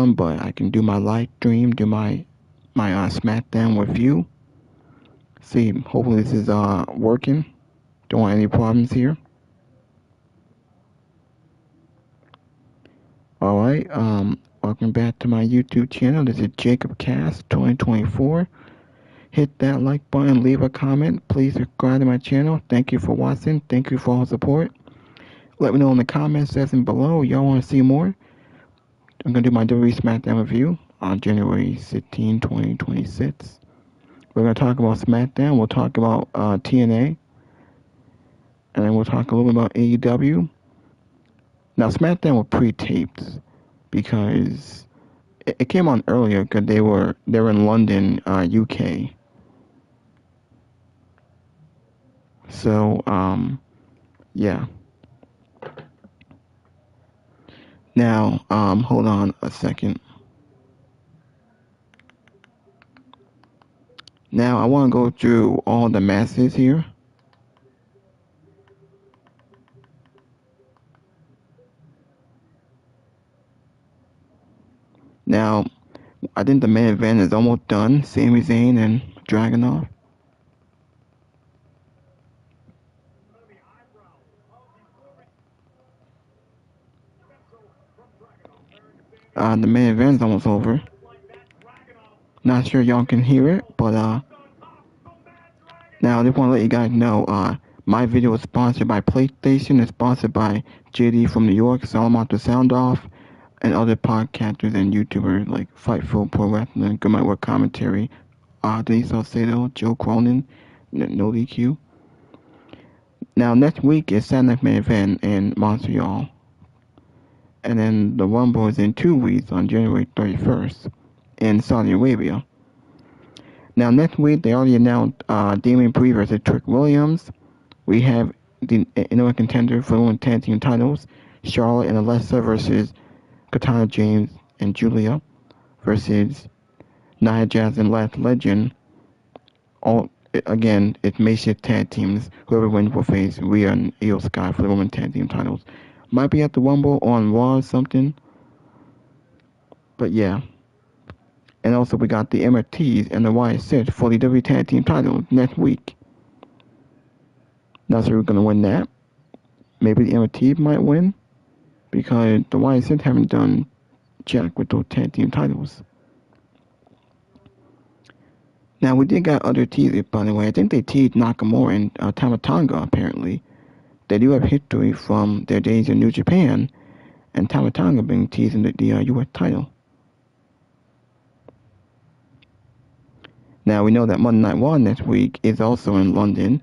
on, but I can do my live stream, do my Smackdown review. See, hopefully this is working. Don't want any problems here. Alright, welcome back to my YouTube channel. This is Jacob Cast 2024. Hit that like button, leave a comment. Please subscribe to my channel. Thank you for watching. Thank you for all the support. Let me know in the comment section below. Y'all want to see more? I'm going to do my WWE Smackdown review on January 16, 2026. We're going to talk about Smackdown. We'll talk about TNA. And then we'll talk a little bit about AEW. Now, Smackdown was pre-taped because it came on earlier because they were in London, UK. So, yeah. Now, hold on a second. Now, I want to go through all the matches here. Now, I think the main event is almost done. Sami Zayn and Dragunov. The main event is almost over. Not sure y'all can hear it, but now I just want to let you guys know, my video is sponsored by PlayStation. It's sponsored by JD from New York, Salamat the Sound Off, and other podcasters and YouTubers like Fightful Pro Wrestling, Good Might Work Commentary, Denise Salcedo, Joe Cronin, No DQ. Now next week is Saturday Night Main Event in Montreal. And then the Rumble is in 2 weeks on January 31st in Saudi Arabia. Now next week they already announced Damian Priest versus Trick Williams. We have the NWA contender for the tag team titles, Charlotte and Alexa versus Katana James and Julia versus Nia Jax and Last Legend. All again, it makeshift tag teams. Whoever wins will face Rhea and Io Sky for the women tag team titles. Might be at the Rumble on Raw or something. But yeah. And also we got the MRTs and the YSS for the WWE Tag Team titles next week. Not sure who's going to win that. Maybe the MRT might win. Because the YSS haven't done jack with those tag team titles. Now we did got other teasers, by the way. I think they teased Nakamura and Tama Tonga apparently. They do have history from their days in New Japan, and Tama Tonga being teased in the U.S. title. Now we know that Monday Night Raw next week is also in London.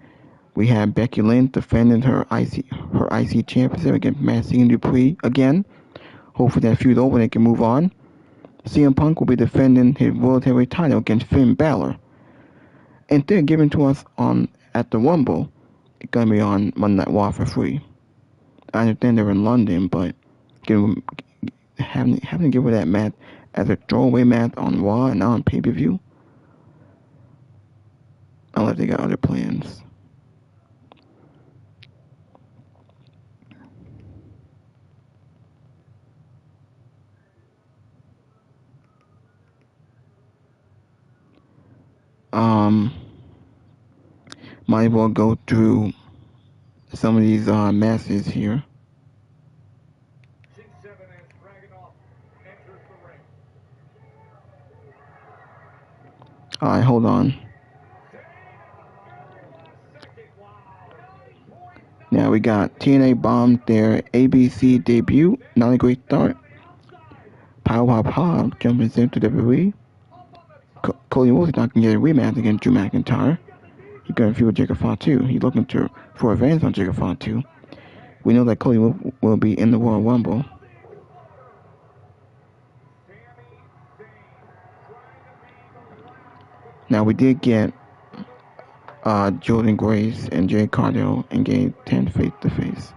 We have Becky Lynch defending her IC championship against Maxine Dupree again. Hopefully that feud over and they can move on. CM Punk will be defending his World Heavyweight title against Finn Balor. And they're giving to us at the Rumble. It's gonna be on Monday Night Raw for free. I understand they're in London, but having to give her that match as a throwaway match on Raw and not on pay-per-view. Unless they got other plans. Might as well go through some of these matches here. Alright, hold on. Now we got TNA bombed their ABC debut. Not a great start. Power Pop jumping into WWE. Cody Rhodes not going to get a rematch against Drew McIntyre. He's going to feud with Jacob Fatu. He's looking for revenge on Jacob Fatu. We know that Cody will be in the Royal Rumble. Now we did get Jordan Grace and Jay Cardell engaged 10 face-to-face.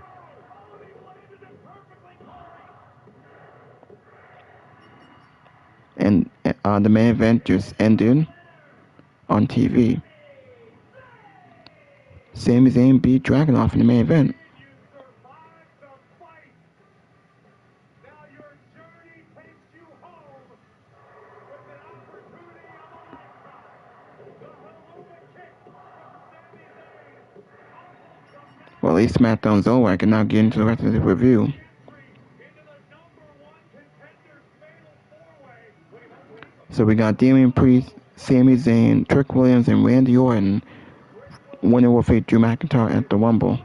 And the main event just ended on TV. Sami Zayn beat Dragunov in the main event. Well, at least SmackDown's over. I can now get into the rest of the review. So we got Damian Priest, Sami Zayn, Trick Williams, and Randy Orton winning will face Drew McIntyre at the Rumble.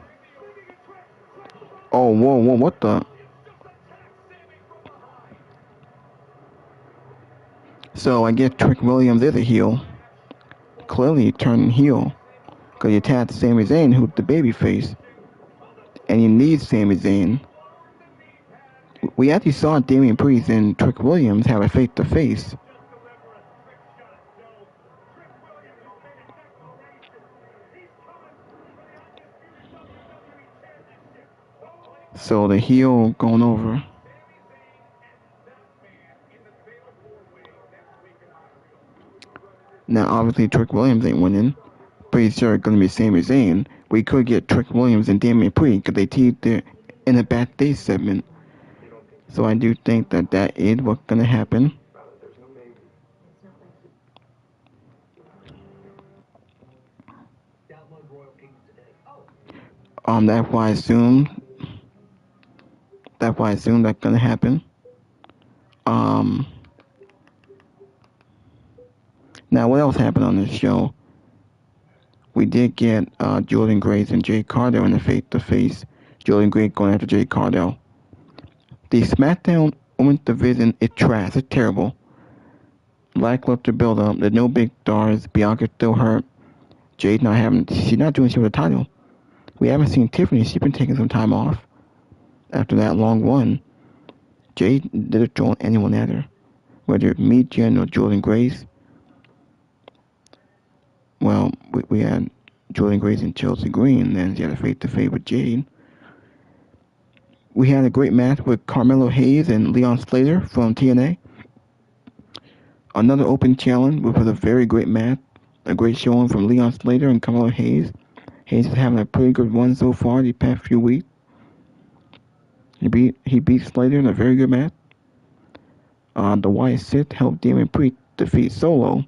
Oh, whoa, what the? So I guess Trick Williams is a heel. Clearly turning heel. Because he attacked Sami Zayn, who's the babyface. And he needs Sami Zayn. We actually saw Damian Priest and Trick Williams have a face-to-face. So the heel going over. Now obviously Trick Williams ain't winning. Pretty sure it's gonna be Sami Zayn. We could get Trick Williams and Damian Priest because they teased there in the backstage segment. So I do think that is what's gonna happen. That's why I assume that's gonna happen. Now what else happened on this show? We did get Jordan Grace and Jay Cardell in the face-to-face. Jordan Grace going after Jay Cardell. The SmackDown Women's Division is trash. It's terrible. Lackluster build-up. There's no big stars. Bianca's still hurt. She's not doing shit with the title. We haven't seen Tiffany. She's been taking some time off after that long run. Jade didn't throw anyone at her. Whether it's me, Jen, or Jordan Grace. Well, we had Jordan Grace and Chelsea Green, and then she had a face-to-face with Jade. We had a great match with Carmelo Hayes and Leon Slater from TNA. Another open challenge, which was a very great match. A great showing from Leon Slater and Carmelo Hayes. Hayes is having a pretty good run so far the past few weeks. He beat Slater in a very good match. The Wyatt Sith helped Damian Priest defeat Solo.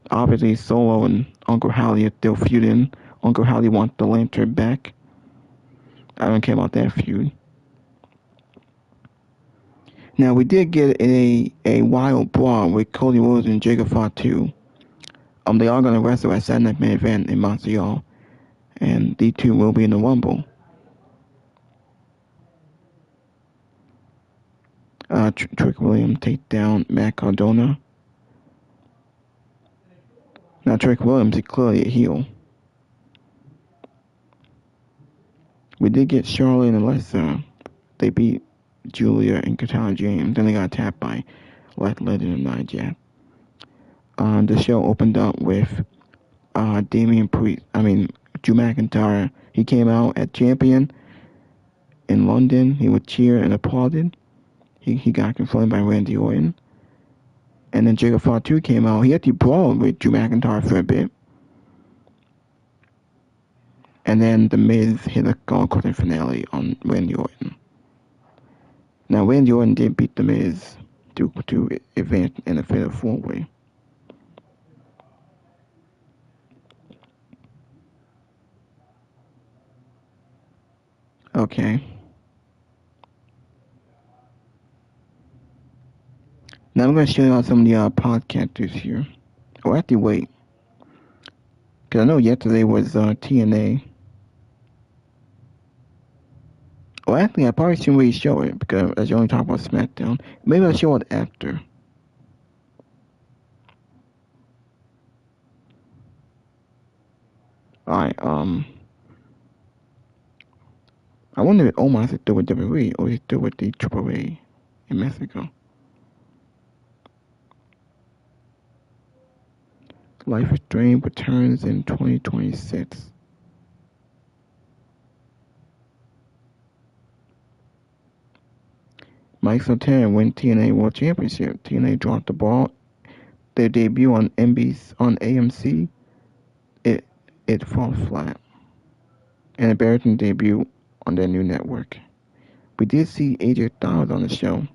Obviously, Solo and Uncle Howdy are still feuding. Uncle Howdy wants the lantern back. I don't care about that feud. Now, we did get a wild brawl with Cody Rhodes and Jacob Fatu. They are going to wrestle at Saturday Night Main Event in Montreal. And these two will be in the Rumble. Trick Williams take down Matt Cardona. Now, Trick Williams is clearly a heel. We did get Charlotte and Alexa. They beat Julia and Katana James. Then they got tapped by Lex Luger and Nia Jax. The show opened up with Drew McIntyre. He came out as champion in London. He was cheered and applauded. He got confronted by Randy Orton. And then Jacob Fatu came out. He actually brawled with Drew McIntyre for a bit. And then The Miz hit a gauntlet finale on Randy Orton. Now, Randy Orton did beat The Miz to advance in a fatal four-way. Okay. Now I'm going to show you some of the podcasters here. Oh, actually, wait. Because I know yesterday was TNA. Oh, actually, I probably shouldn't really show it because as you only talk about Smackdown. Maybe I'll show it after. Alright, I wonder if Omar is still with WWE or he's still with the AAA in Mexico. Life is Strange returns in 2026. Mike Santana win TNA World Championship. TNA dropped the ball. Their debut on AMC, it falls flat. An embarrassing debut on their new network. We did see AJ Styles on the show.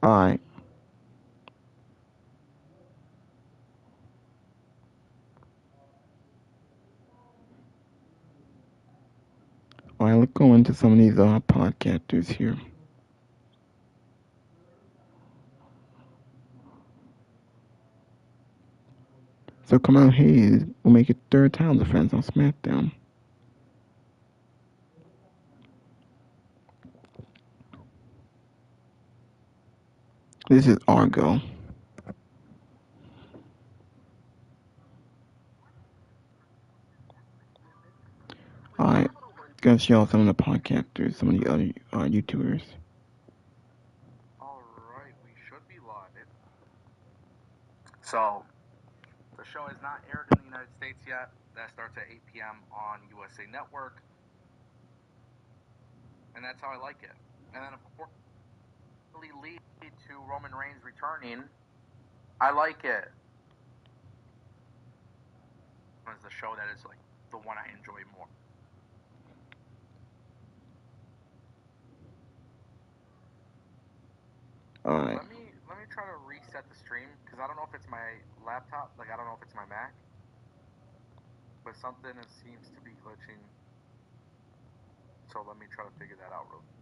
Alright. Alright, let's go into some of these podcasters here. So Carmelo Hayes will make it third title defense on Smackdown. This is Argo. Alright, gonna show some of the podcasters, some of the other YouTubers. Alright, we should be live. So, the show has not aired in the United States yet. That starts at 8 p.m. on USA Network. And that's how I like it. And then, of course, lead to Roman Reigns returning. I like it. It's the show that is like the one I enjoy more. Alright. Let me try to reset the stream because I don't know if it's my laptop, like I don't know if it's my Mac, but something seems to be glitching. So let me try to figure that out real quick.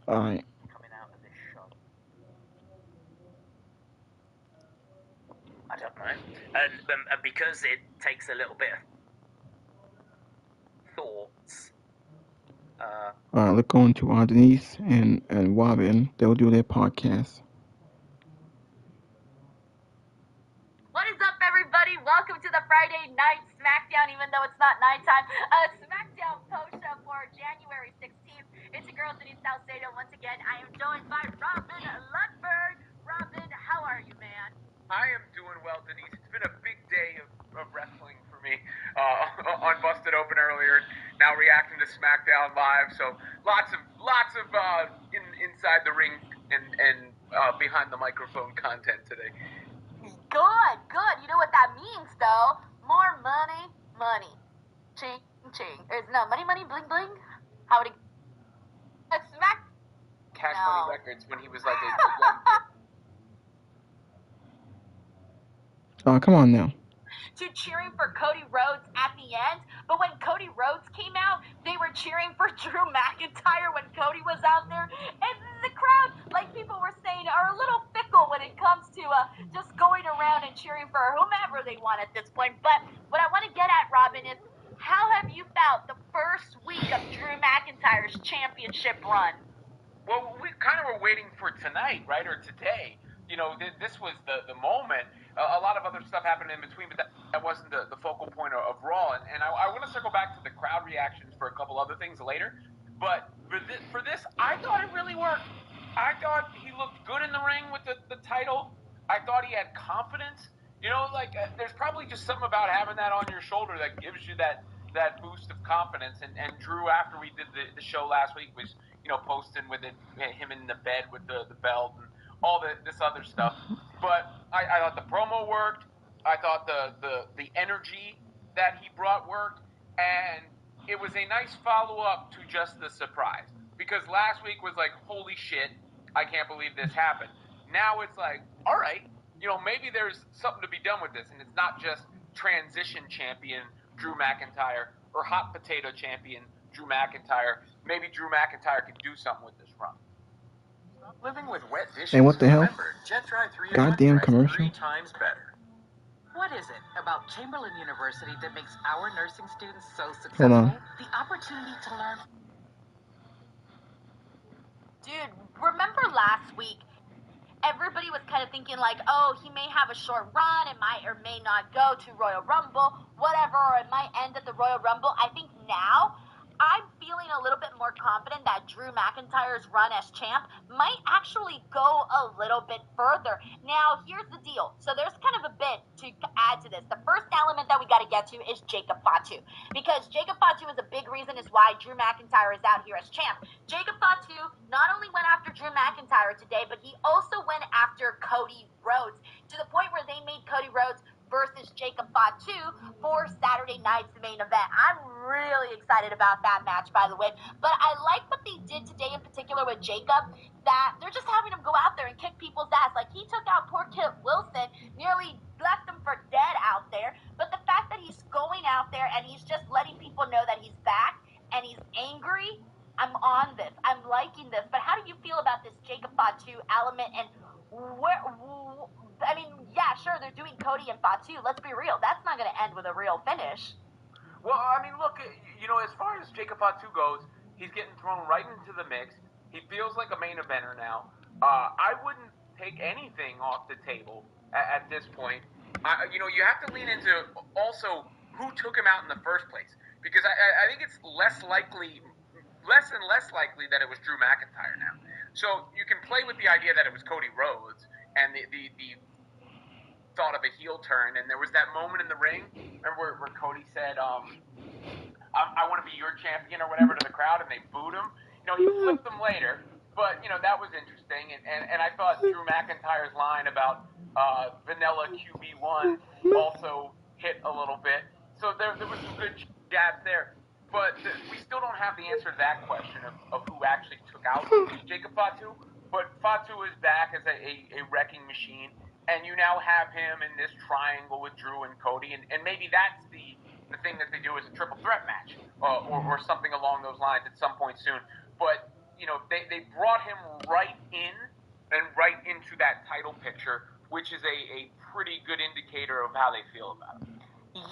Alright. Coming out of this show. I don't know. And because it takes a little bit of thoughts. Alright, let's go into Denise and Robin. They'll do their podcast. What is up, everybody? Welcome to the Friday night Smackdown, even though it's not nighttime. Smackdown post show for January 16th. It's your girl, Denise Salcedo. Once again, I am joined by Robin Lundberg. Robin, how are you, man? I am doing well, Denise. It's been a big day of wrestling for me. On Busted Open earlier, now reacting to SmackDown Live. So lots of inside the ring and behind the microphone content today. Good. You know what that means, though? More money. Ching. There's no money, bling, bling. How would it... Smack... Cash No. Money Records when he was like a young kid. Oh, come on now. To cheering for Cody Rhodes at the end, but when Cody Rhodes came out, they were cheering for Drew McIntyre when Cody was out there, and the crowd, like people were saying, are a little fickle when it comes to just going around and cheering for whomever they want at this point. But what I want to get at, Robin, is how have you felt the first week of Drew McIntyre's championship run? Well, we kind of were waiting for tonight, right, or today. You know, this was the moment. A lot of other stuff happened in between, but that wasn't the focal point of Raw. And I want to circle back to the crowd reactions for a couple other things later. But for this, I thought it really worked. I thought he looked good in the ring with the title. I thought he had confidence. You know, like there's probably just something about having that on your shoulder that gives you that boost of confidence. And Drew, after we did the show last week, was, you know, posting with him in the bed with the belt and all this other stuff. But I thought the promo worked. I thought the energy that he brought worked. And it was a nice follow-up to just the surprise. Because last week was like, holy shit, I can't believe this happened. Now it's like, all right, you know, maybe there's something to be done with this. And it's not just transition champion Drew McIntyre or hot potato champion Drew McIntyre. Maybe Drew McIntyre can do something with this run. Living with wet dishes. And what the hell? Remember, Jet Dry 3 Goddamn dries commercial. 3 times better. What is it about Chamberlain University that makes our nursing students so successful? Hold on. The opportunity to learn. Dude, remember last week? Everybody was kind of thinking like, oh, he may have a short run, it might or may not go to Royal Rumble, whatever, or it might end at the Royal Rumble. I think now I'm feeling a little bit more confident that Drew McIntyre's run as champ might actually go a little bit further. Now, here's the deal. So there's kind of a bit to add to this. The first element that we got to get to is Jacob Fatu, because Jacob Fatu is a big reason is why Drew McIntyre is out here as champ. Jacob Fatu not only went after Drew McIntyre today, but he also went after Cody Rhodes, to the point where they made Cody Rhodes versus Jacob Fatu for Saturday night's main event. I'm really excited about that match, by the way. But I like what they did today in particular with Jacob, that they're just having him go out there and kick people's ass. Like, he took out poor Kit Wilson, nearly left him for dead out there. But the fact that he's going out there and he's just letting Fatu element, and I mean, yeah, sure, they're doing Cody and Fatu. Let's be real, that's not going to end with a real finish. Well, I mean, look, as far as Jacob Fatu goes, he's getting thrown right into the mix. He feels like a main eventer now. I wouldn't take anything off the table at this point. You have to lean into also who took him out in the first place, because I think it's less and less likely that it was Drew McIntyre now. So you can play with the idea that it was Cody Rhodes and the thought of a heel turn, and there was that moment in the ring, remember where Cody said, I want to be your champion or whatever to the crowd, and they booed him. He flipped them later, but that was interesting, and I thought Drew McIntyre's line about vanilla QB1 also hit a little bit. So there was some good jabs there, but we still don't have the answer to that question of who actually took out Jacob Fatu. But Fatu is back as a wrecking machine, and you now have him in this triangle with Drew and Cody, and maybe that's the thing that they do as a triple threat match, or something along those lines at some point soon. But they brought him right in and right into that title picture, which is a pretty good indicator of how they feel about it.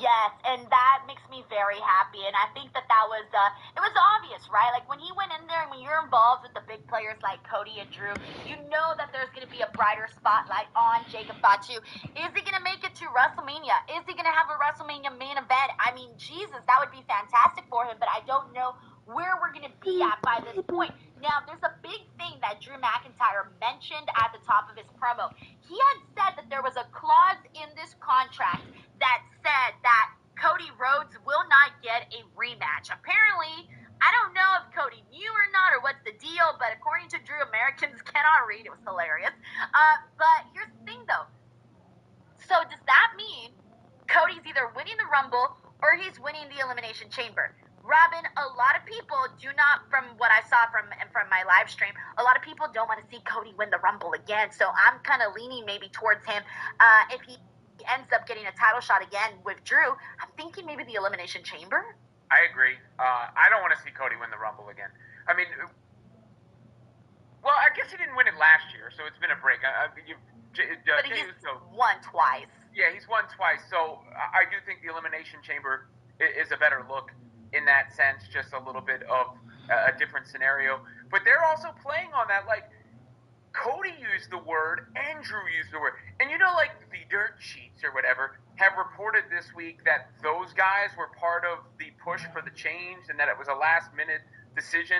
Yes, and that makes me very happy, and I think that was, it was obvious, right? Like, when he went in there, and when you're involved with the big players like Cody and Drew, you know that there's going to be a brighter spotlight on Jacob Fatu. Is he going to make it to WrestleMania? Is he going to have a WrestleMania main event? I mean, Jesus, that would be fantastic for him, but I don't know where we're going to be at by this point. Now, there's a big thing that Drew McIntyre mentioned at the top of his promo. He had said that there was a clause in this contract that said that Cody Rhodes will not get a rematch. Apparently, I don't know if Cody knew or not, or what's the deal, but according to Drew, Americans cannot read. It was hilarious. But here's the thing, though. So does that mean Cody's either winning the Rumble or he's winning the Elimination Chamber? Robin, a lot of people do not, from what I saw from my live stream, a lot of people don't want to see Cody win the Rumble again. So I'm kind of leaning maybe towards him. If he ends up getting a title shot again with Drew, I'm thinking maybe the Elimination Chamber. I agree. I don't want to see Cody win the Rumble again. I mean, well, I guess he didn't win it last year, so it's been a break. But he's won twice. Yeah, he's won twice. So I do think the Elimination Chamber is a better look in that sense, just a little bit of a different scenario. But they're also playing on that, like, Cody used the word, and Drew used the word. And like the dirt sheets or whatever have reported this week that those guys were part of the push for the change and that it was a last-minute decision.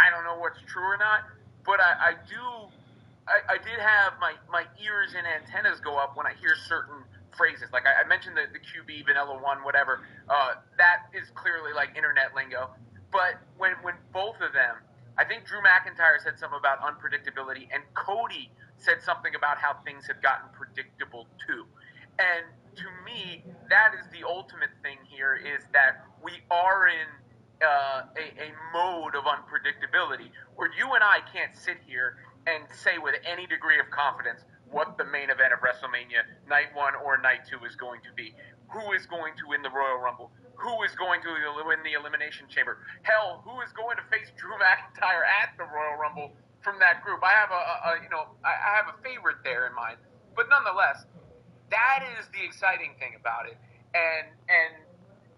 I don't know what's true or not, but I did have my ears and antennas go up when I hear certain phrases. Like I mentioned the QB, Vanilla One, whatever. That is clearly like internet lingo. But when both of them, I think Drew McIntyre said something about unpredictability, and Cody said something about how things have gotten predictable too. And to me, that is the ultimate thing here, is that we are in a mode of unpredictability where you and I can't sit here and say with any degree of confidence what the main event of WrestleMania Night 1 or Night 2 is going to be. Who is going to win the Royal Rumble? Who is going to win the Elimination Chamber? Hell, who is going to face Drew McIntyre at the Royal Rumble from that group? I have I have a favorite there in mind, but nonetheless, that is the exciting thing about it, and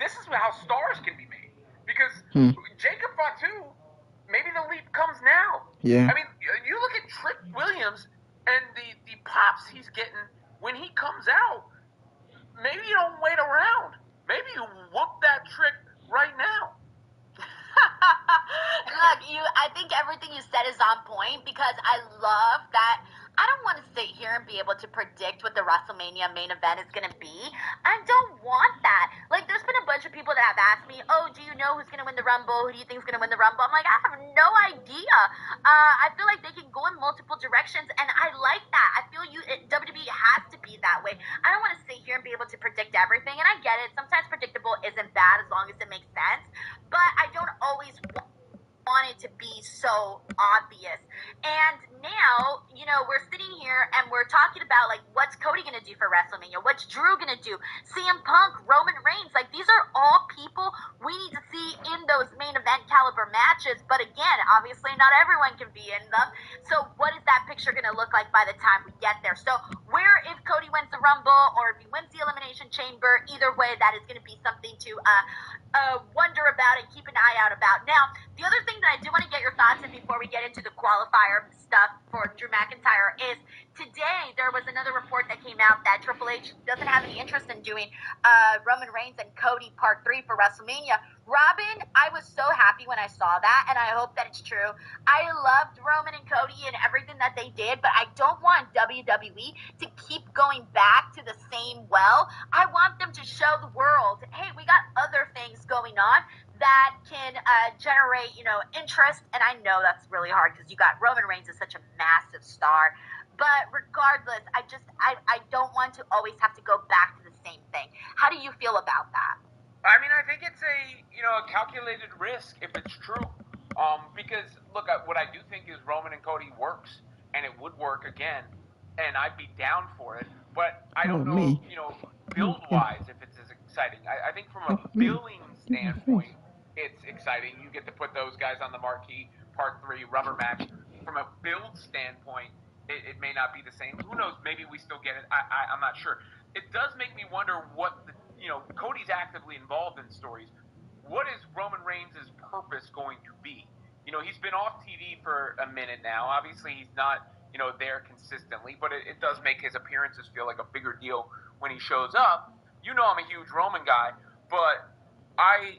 this is how stars can be made, because Jacob Fatu, maybe the leap comes now. Yeah. I mean, you look at Trick Williams and the pops he's getting when he comes out. Maybe you don't wait around. Maybe you whoop that Trick right now. Look, I think everything you said is on point, because I love that. I don't want to sit here and be able to predict what the WrestleMania main event is going to be. I don't want that. Like, there's been a bunch of people that have asked me, oh, do you know who's going to win the Rumble? Who do you think is going to win the Rumble? I'm like, I have no idea. I feel like they can go in multiple directions, and I like that. I feel WWE has to be that way. I don't want to sit here and be able to predict everything, and I get it. Sometimes predictable isn't bad as long as it makes sense, but I don't always want it to be so obvious. And now, we're sitting here and we're talking about, like, what's Cody going to do for WrestleMania? What's Drew going to do? CM Punk, Roman Reigns, like, these are all people we need to see in those main event caliber matches. But again, obviously not everyone can be in them. So what is that picture picture going to look like by the time we get there. So where if Cody wins the Rumble or if he wins the Elimination Chamber, either way, that is going to be something to wonder about and keep an eye out about. Now, the other thing that I do want to get your thoughts in before we get into the qualifier stuff for Drew McIntyre is today there was another report that came out that Triple H doesn't have any interest in doing Roman Reigns and Cody Part 3 for WrestleMania. Robin, I was so happy when I saw that, and I hope that it's true. I loved Roman and Cody and everything that they did, but I don't want WWE to keep going back to the same well. I want them to show the world, hey, we got other things going on that can generate, interest. And I know that's really hard because you got Roman Reigns is such a massive star. But regardless, I don't want to always have to go back to the same thing. How do you feel about that? I mean, I think it's a calculated risk if it's true. Because look, what I do think is Roman and Cody works, and it would work again, and I'd be down for it. But I don't know, build wise, if it's as exciting. I think from a billing standpoint, it's exciting. You get to put those guys on the marquee Part 3 rubber match. From a build standpoint, it may not be the same. Who knows? Maybe we still get it. I'm not sure. It does make me wonder what Cody's actively involved in stories. What is Roman Reigns' purpose going to be? He's been off TV for a minute now. Obviously, he's not, there consistently, but it does make his appearances feel like a bigger deal when he shows up. I'm a huge Roman guy, but I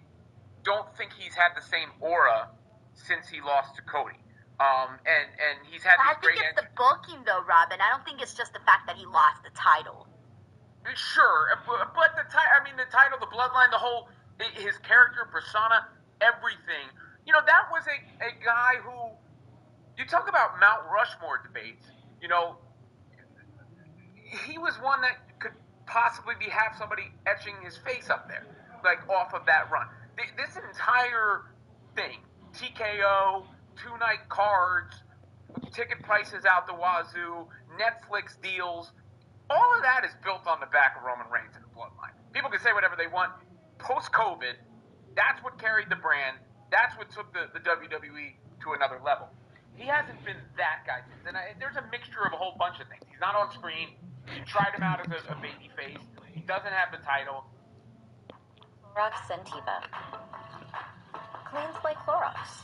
don't think he's had the same aura since he lost to Cody. And he's had these great. I think it's the booking, though, Robin. I don't think it's just the fact that he lost the title. Sure, but the title, the bloodline, the whole, his character, persona, everything. That was a guy who, you talk about Mount Rushmore debates, he was one that could possibly have somebody etching his face up there, like off of that run. This entire thing, TKO, 2-night cards, ticket prices out the wazoo, Netflix deals, all of that is built on the back of Roman Reigns and the bloodline. People can say whatever they want. Post-COVID, that's what carried the brand. That's what took the WWE to another level. He hasn't been that guy since. And there's a mixture of a whole bunch of things. He's not on screen. You tried him out as a baby face. He doesn't have the title. Clorox Sentiva. Cleans like Clorox.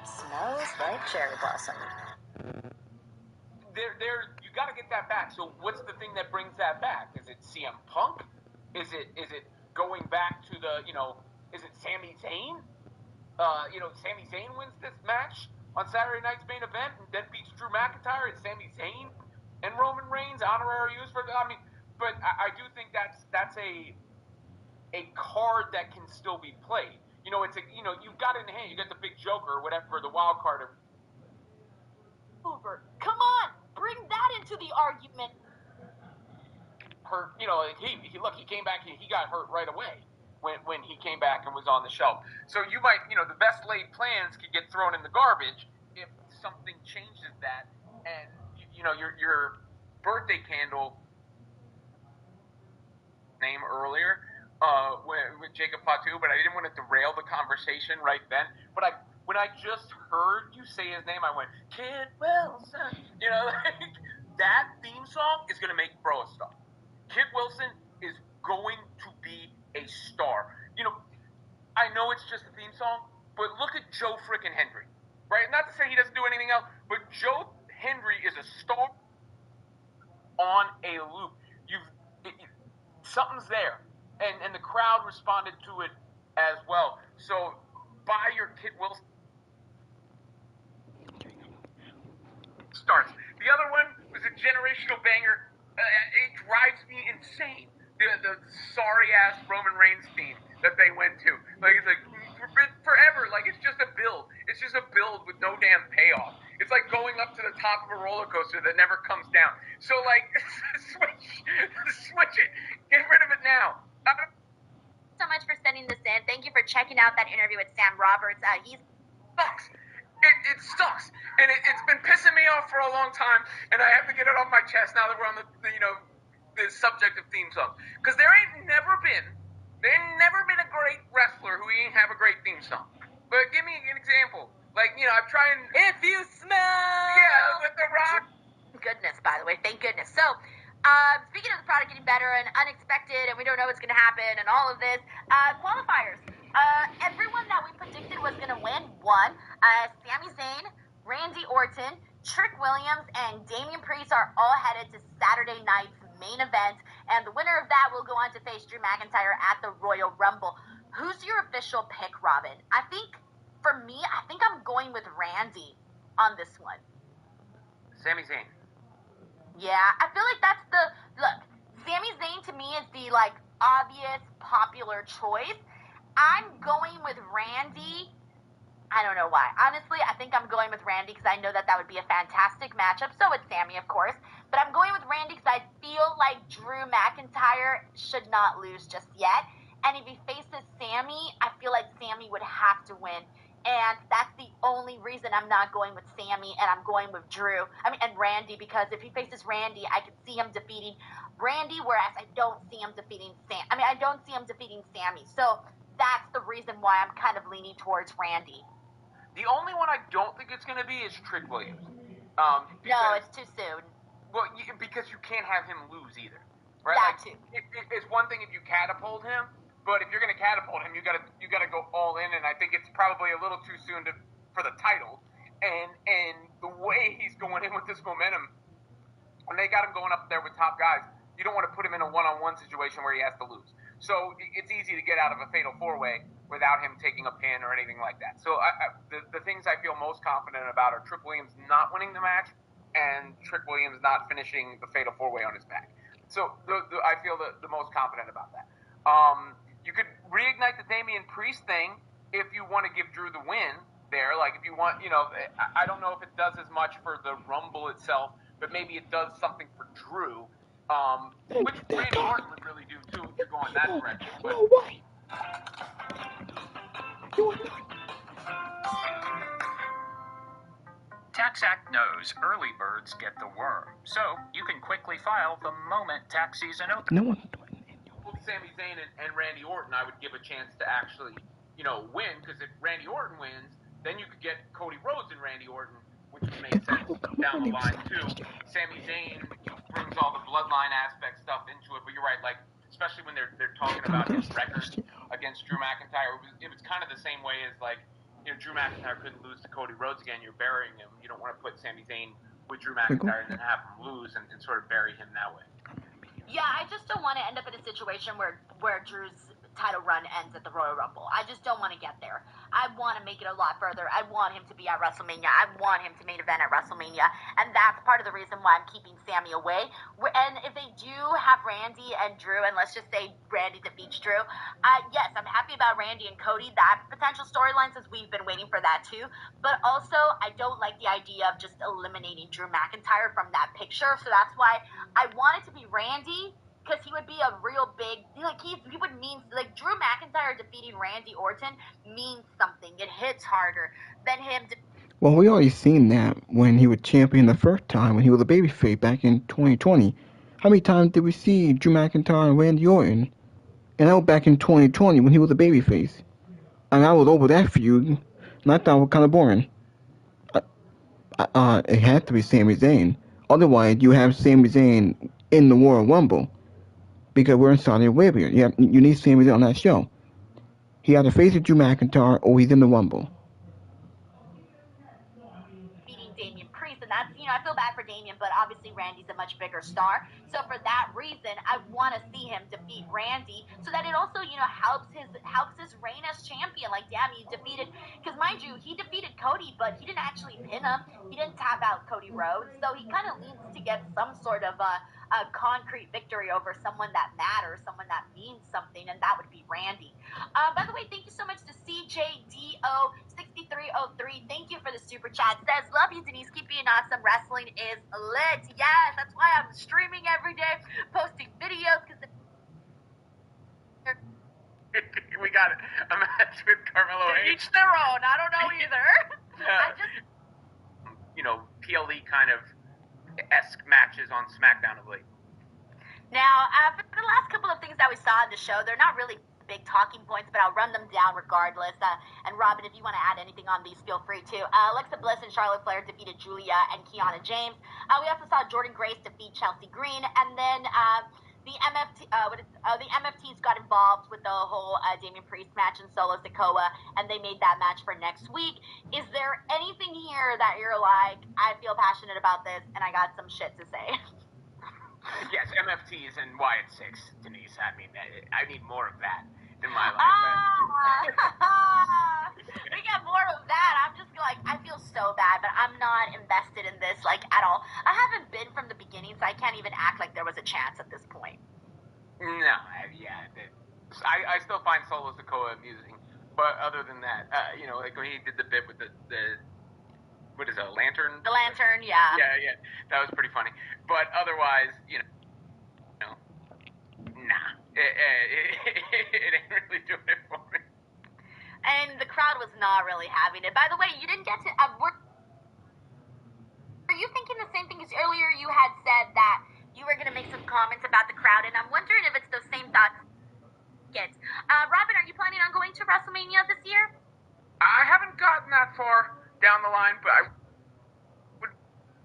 Smells like cherry blossom. You got to get that back. So what's the thing that brings that back? Is it CM Punk? Is it going back to the, is it Sami Zayn? Sami Zayn wins this match on Saturday night's main event and then beats Drew McIntyre. It's Sami Zayn and Roman Reigns, honorary use for. But I do think that's a card that can still be played. It's you've got it in hand. You got the big Joker or whatever, the wild card. Over. Come on, bring that into the argument. Hurt, he came back. He got hurt right away when he came back and was on the shelf. So you might, the best laid plans could get thrown in the garbage if something changes that, and your birthday candle name earlier with Jacob Fatu, but I didn't want to derail the conversation right then. But when I just heard you say his name, I went, Kid Wilson. That theme song is going to make Bro a star. Kid Wilson is going to be a star. I know it's just a theme song, but look at Joe frickin' Hendry, right? Not to say he doesn't do anything else, but Joe Hendry is a star on a loop. Something's there, and the crowd responded to it as well. So buy your Kid Wilson starts. The other one was a generational banger. It drives me insane. The sorry-ass Roman Reigns theme that they went to. It's like, forever. It's just a build. It's just a build with no damn payoff. It's like going up to the top of a roller coaster that never comes down. So, switch it. Get rid of it now. So much for sending this in. Thank you for checking out that interview with Sam Roberts. He's sucks. It sucks. And it's been pissing me off for a long time, and I have to get it off my chest now that we're on the subject of theme songs. Because there ain't never been a great wrestler who ain't have a great theme song. But give me an example. Like, you know, I'm trying. If you smell. Yeah, with The Rock. Goodness, by the way, thank goodness. So, speaking of the product getting better and unexpected, and we don't know what's going to happen, and all of this, qualifiers. Everyone that we predicted was going to win won. Sami Zayn, Randy Orton, Trick Williams, and Damian Priest are all headed to Saturday night's main event, and the winner of that will go on to face Drew McIntyre at the Royal Rumble. Who's your official pick, Robin? For me, I think I'm going with Randy on this one. Sami Zayn. Yeah, I feel like that's look, Sami Zayn to me is the, like, obvious, popular choice. I'm going with Randy. I don't know why. Honestly, I think I'm going with Randy because I know that would be a fantastic matchup. So would Sami, of course. But I'm going with Randy because I feel like Drew McIntyre should not lose just yet. And if he faces Sami, I feel like Sami would have to win. And that's the only reason I'm not going with Sami and I'm going with and Randy, because if he faces Randy, I could see him defeating Randy, whereas I don't see him defeating Sami. So that's the reason why I'm kind of leaning towards Randy. The only one I don't think it's going to be is Trick Williams. No, it's too soon. Well, because you can't have him lose either, right? That like, too. It's one thing if you catapult him, but if you're going to catapult him, you got to go all in, and I think it's probably a little too soon for the title. And the way he's going in with this momentum, when they got him going up there with top guys, you don't want to put him in a one-on-one situation where he has to lose. So it's easy to get out of a fatal four-way without him taking a pin or anything like that. So the things I feel most confident about are Trick Williams not winning the match and Trick Williams not finishing the fatal four-way on his back. So I feel the most confident about that. You could reignite the Damian Priest thing if you want to give Drew the win there. Like, if you want, I don't know if it does as much for the Rumble itself, but maybe it does something for Drew, which Randy Orton would really do too if you're going that direction. But No, why? You are not. TaxAct knows early birds get the worm, so you can quickly file the moment tax season opens. No one's doing it. Sami Zayn and Randy Orton, I would give a chance to actually, win, because if Randy Orton wins, then you could get Cody Rhodes and Randy Orton, which would make sense down the line too. Sami Zayn brings all the bloodline aspect stuff into it, but you're right, like, especially when they're talking about his record against Drew McIntyre, it was kind of the same way as, like, Drew McIntyre couldn't lose to Cody Rhodes again. You're burying him. You don't want to put Sami Zayn with Drew McIntyre and then have him lose and sort of bury him that way. Yeah, I just don't want to end up in a situation where Drew's title run ends at the Royal Rumble. I just don't want to get there. I want to make it a lot further. I want him to be at WrestleMania. I want him to main event at WrestleMania. And that's part of the reason why I'm keeping Sami away. And if they do have Randy and Drew, and let's just say Randy defeats Drew, yes, I'm happy about Randy and Cody. That potential storyline, since we've been waiting for that too. But also, I don't like the idea of just eliminating Drew McIntyre from that picture. So that's why I want it to be Randy, because he would be a real big, like, he would mean, like, Drew McIntyre defeating Randy Orton means something. It hits harder than him. Well, we already seen that when he was champion the first time, when he was a babyface back in 2020. How many times did we see Drew McIntyre and Randy Orton? And that was back in 2020 when he was a babyface. And I was over that feud, and I thought it was kind of boring. It had to be Sami Zayn. Otherwise, you have Sami Zayn in the Royal Rumble. Because we're in Saudi Arabia. You need Sami Zayn on that show. He either faces Drew McIntyre or he's in the Rumble. Beating Damian Priest, and that's, I feel bad for Damian, but obviously Randy's a much bigger star. So for that reason, I want to see him defeat Randy, so that it also, helps his reign as champion. Like, damn, he defeated, because mind you, he defeated Cody, but he didn't actually pin him. He didn't tap out Cody Rhodes, so he kind of needs to get some sort of a concrete victory over someone that matters, someone that means something, and that would be Randy. By the way, thank you so much to CJDO6303. Thank you for the super chat. Says, love you, Denise. Keep being awesome. Wrestling is lit. Yes, that's why I'm streaming every day, posting videos, because We got it. A match with Carmelo Hayes. each their own. I don't know either. I just, PLE kind of esque matches on Smackdown of late. now, for the last couple of things that we saw in the show, they're not really big talking points, but I'll run them down regardless. And Robin, if you want to add anything on these, feel free to. Alexa Bliss and Charlotte Flair defeated Julia and Kiana James. We also saw Jordan Grace defeat Chelsea Green, and then the MFTs got involved with the whole Damian Priest match and Solo Sikoa, and they made that match for next week. Is there anything here that you're like, I feel passionate about this, and I got some shit to say? Yes, MFTs and Wyatt 6, Denise. I mean, I need more of that in my life. We get more of that. I'm just like, I feel so bad, but I'm not invested in this, like, at all. I haven't been from the beginning, so I can't even act like there was a chance at this point. No, I still find Solo Sikoa amusing, but other than that, like when he did the bit with the what is it, a lantern? The lantern, yeah. Yeah, that was pretty funny. But otherwise, nah, it ain't really doing it for me. And the crowd was not really having it. By the way, you didn't get to. Were you thinking the same thing as earlier? You had said that you were going to make some comments about the crowd, and I'm wondering if it's those same thoughts. Robin, are you planning on going to WrestleMania this year? I haven't gotten that far down the line, but I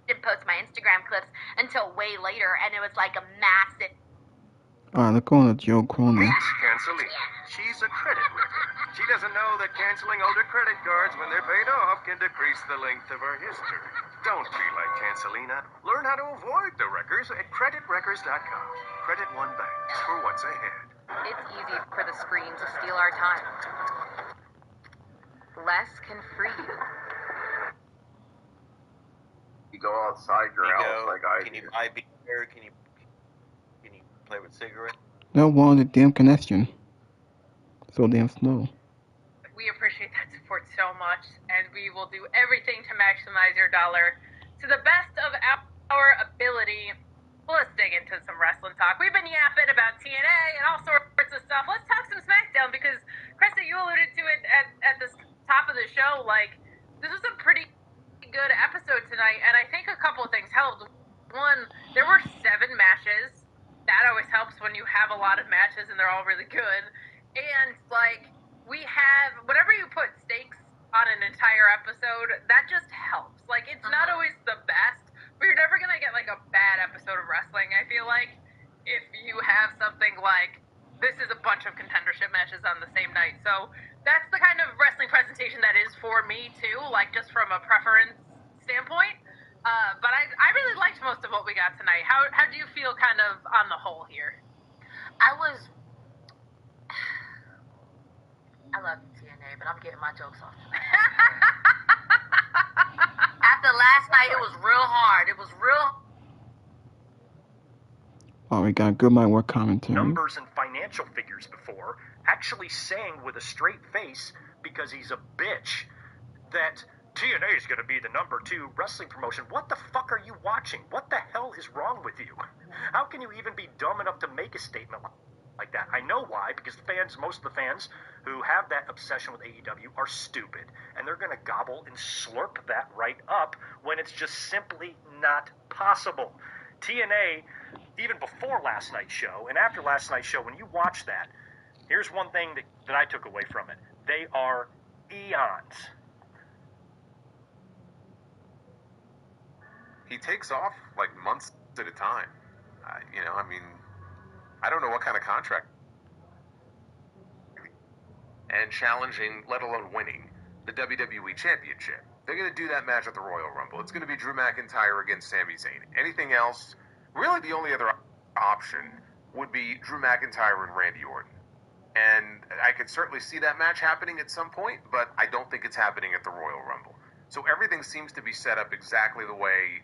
didn't post my Instagram clips until way later, and it was like a massive. They're calling it Joe Cronin. Cancelina. She's a credit worker. She doesn't know that canceling older credit cards when they're paid off can decrease the length of our history. Don't be like Cancelina. Learn how to avoid the wreckers at creditwreckers.com. Credit One Bank for what's ahead. It's easy for the screen to steal our time. Less can free you. You go outside your house like I Can do. you buy beer? Can you play with cigarettes? They want the damn connection. So damn slow. We appreciate that support so much, and we will do everything to maximize your dollar to the best of our ability. Well, let's dig into some wrestling talk. We've been yapping about TNA and all sorts of stuff. Let's talk some Smackdown, because, Krista, you alluded to it at the top of the show. Like, this was a pretty good episode tonight, and I think a couple of things helped. One, there were 7 matches. That always helps when you have a lot of matches and they're all really good. And, like, we have, whenever you put stakes on an entire episode, that just helps. Like, it's not always the best, but you're never going to get, like, a bad episode of wrestling, I feel like, if you have something like, this is a bunch of contendership matches on the same night. So that's the kind of wrestling presentation that is for me, too, like, just from a preference standpoint. But I really liked most of what we got tonight. How do you feel kind of on the whole here? I love TNA, but I'm getting my jokes off tonight. After last night, it was real hard. It was real. Oh, we got good mic work commentary. Numbers and financial figures before, actually saying with a straight face, because he's a bitch, that TNA is going to be the number 2 wrestling promotion. What the fuck are you watching? What the hell is wrong with you? How can you even be dumb enough to make a statement like that? I know why, because most of the fans who have that obsession with AEW are stupid, and they're going to gobble and slurp that right up when it's just simply not possible. TNA, even before last night's show, and after last night's show, when you watch that, here's one thing that I took away from it. They are eons. He takes off like months at a time. I don't know what kind of contract. And challenging, let alone winning, the WWE Championship. They're going to do that match at the Royal Rumble. It's going to be Drew McIntyre against Sami Zayn. Anything else, really the only other option would be Drew McIntyre and Randy Orton. And I could certainly see that match happening at some point, but I don't think it's happening at the Royal Rumble. So everything seems to be set up exactly the way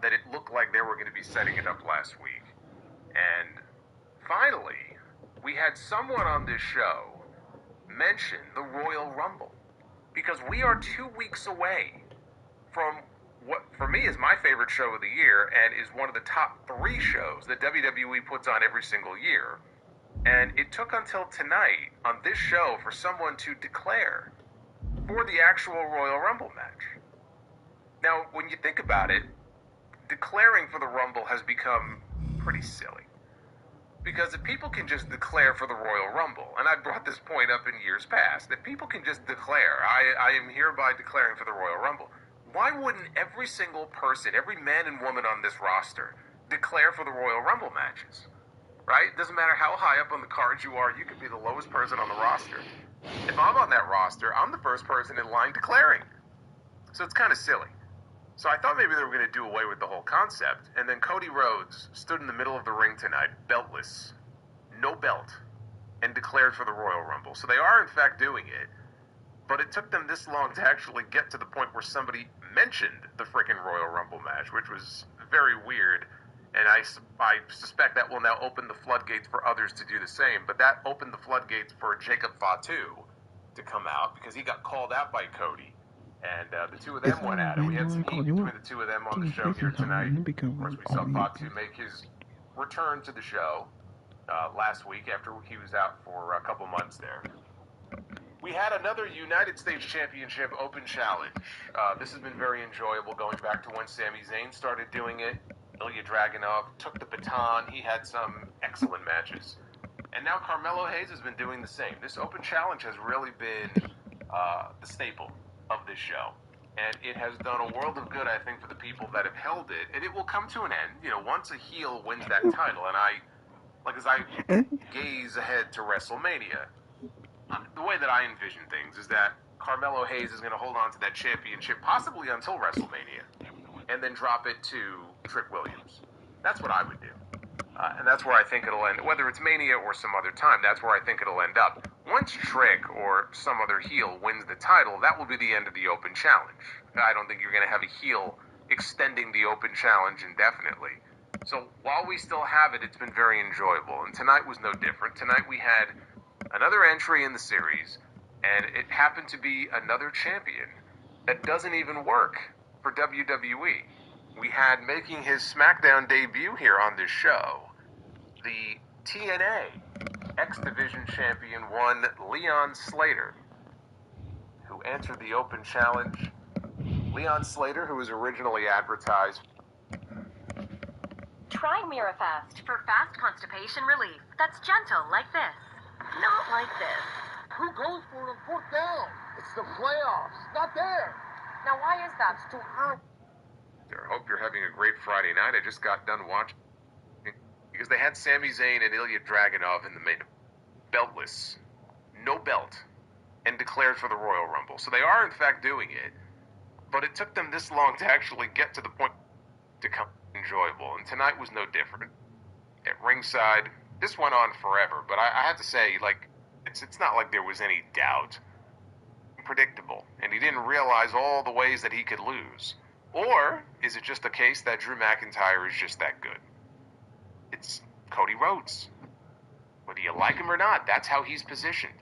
that it looked like they were going to be setting it up last week. And finally, we had someone on this show mention the Royal Rumble, because we are 2 weeks away from what, for me, is my favorite show of the year and is one of the top 3 shows that WWE puts on every single year. And it took until tonight on this show for someone to declare for the actual Royal Rumble match. Now, when you think about it, declaring for the Rumble has become pretty silly. Because if people can just declare for the Royal Rumble, and I brought this point up in years past, if people can just declare, I am hereby declaring for the Royal Rumble, why wouldn't every single person, every man and woman on this roster, declare for the Royal Rumble matches? Right? Doesn't matter how high up on the card you are, you could be the lowest person on the roster. If I'm on that roster, I'm the first person in line declaring. So it's kind of silly. So I thought maybe they were going to do away with the whole concept, and then Cody Rhodes stood in the middle of the ring tonight, beltless, no belt, and declared for the Royal Rumble. So they are in fact doing it, but it took them this long to actually get to the point where somebody mentioned the frickin' Royal Rumble match, which was very weird, and I suspect that will now open the floodgates for others to do the same, but that opened the floodgates for Jacob Fatu to come out, because he got called out by Cody. And the two of them went at it. We had some heat between the two of them on the show here tonight. Of course, we saw Fatu make his return to the show last week after he was out for a couple months there. We had another United States Championship Open Challenge. This has been very enjoyable going back to when Sami Zayn started doing it. Ilya Dragunov took the baton. He had some excellent matches. And now Carmelo Hayes has been doing the same. This Open Challenge has really been the staple of this show, and it has done a world of good, I think, for the people that have held it, and it will come to an end, you know, once a heel wins that title. And as I gaze ahead to WrestleMania, the way that I envision things is that Carmelo Hayes is going to hold on to that championship possibly until WrestleMania, and then drop it to Trick Williams. That's what I would do. And that's where I think it'll end. Whether it's Mania or some other time, that's where I think it'll end up. Once Trick or some other heel wins the title, that will be the end of the Open Challenge. I don't think you're going to have a heel extending the Open Challenge indefinitely. So while we still have it, it's been very enjoyable. And tonight was no different. Tonight we had another entry in the series, and it happened to be another champion that doesn't even work for WWE. We had, making his Smackdown debut here on this show, the TNA X Division champion, one Leon Slater, who answered the Open Challenge. Leon Slater, who was originally advertised. Try Mirafast for fast constipation relief. That's gentle, like this. Not like this. Who goes for it on fourth down? It's the playoffs. Not there. Now, why is that? It's too early. I hope you're having a great Friday night. I just got done watching, because they had Sami Zayn and Ilya Dragunov in the main, beltless, no belt, and declared for the Royal Rumble. So they are in fact doing it, but it took them this long to actually get to the point to come enjoyable. And tonight was no different. At ringside, this went on forever, but I have to say, like, it's not like there was any doubt. Predictable, and he didn't realize all the ways that he could lose. Or is it just the case that Drew McIntyre is just that good? It's Cody Rhodes. Whether you like him or not, that's how he's positioned.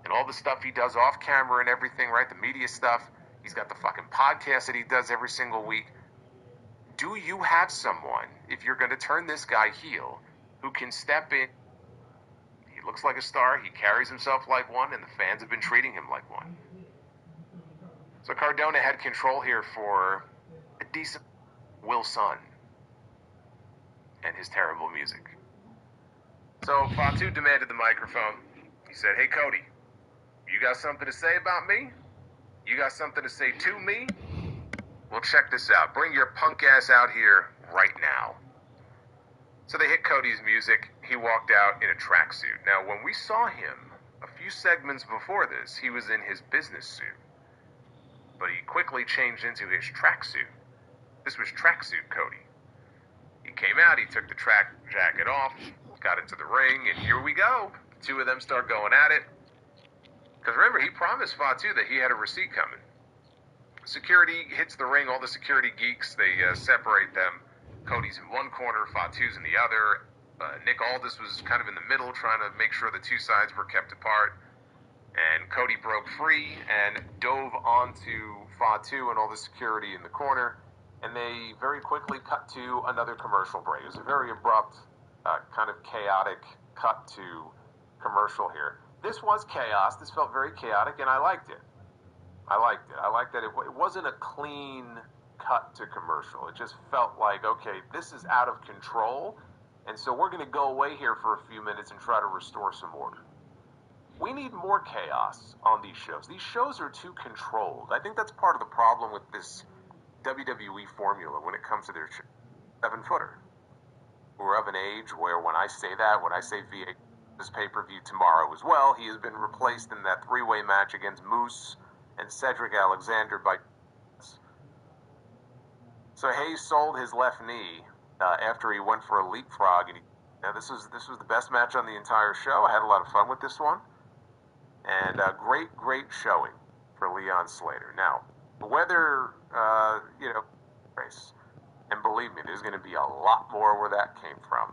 And all the stuff he does off camera and everything, right? The media stuff. He's got the fucking podcast that he does every single week. Do you have someone, if you're going to turn this guy heel, who can step in? He looks like a star. He carries himself like one, and the fans have been treating him like one. So Cardona had control here for a decent Will Son and his terrible music. So Fatu demanded the microphone. He said, "Hey Cody, you got something to say about me? You got something to say to me? Well, check this out. Bring your punk ass out here right now." So they hit Cody's music. He walked out in a tracksuit. Now, when we saw him a few segments before this, he was in his business suit. But he quickly changed into his tracksuit. This was tracksuit Cody. He came out, he took the track jacket off, got into the ring, and here we go. The two of them start going at it. Because remember, he promised Fatu that he had a receipt coming. Security hits the ring, all the security geeks, they separate them. Cody's in one corner, Fatu's in the other. Nick Aldis was kind of in the middle, trying to make sure the two sides were kept apart. And Cody broke free and dove onto Fatu and all the security in the corner. And they very quickly cut to another commercial break. It was a very abrupt, kind of chaotic cut to commercial here. This was chaos. This felt very chaotic, and I liked it. I liked that it wasn't a clean cut to commercial. It just felt like, okay, this is out of control, And so we're going to go away here for a few minutes and try to restore some order. We need more chaos on these shows. These shows are too controlled. I think that's part of the problem with this WWE formula when it comes to their 7-footer. We're of an age where when I say via this pay-per-view tomorrow as well, he has been replaced in that three-way match against Moose and Cedric Alexander by... So Hayes sold his left knee after he went for a leapfrog, and now this was the best match on the entire show. I had a lot of fun with this one, and great showing for Leon Slater. Now, whether race, and believe me, there's going to be a lot more where that came from.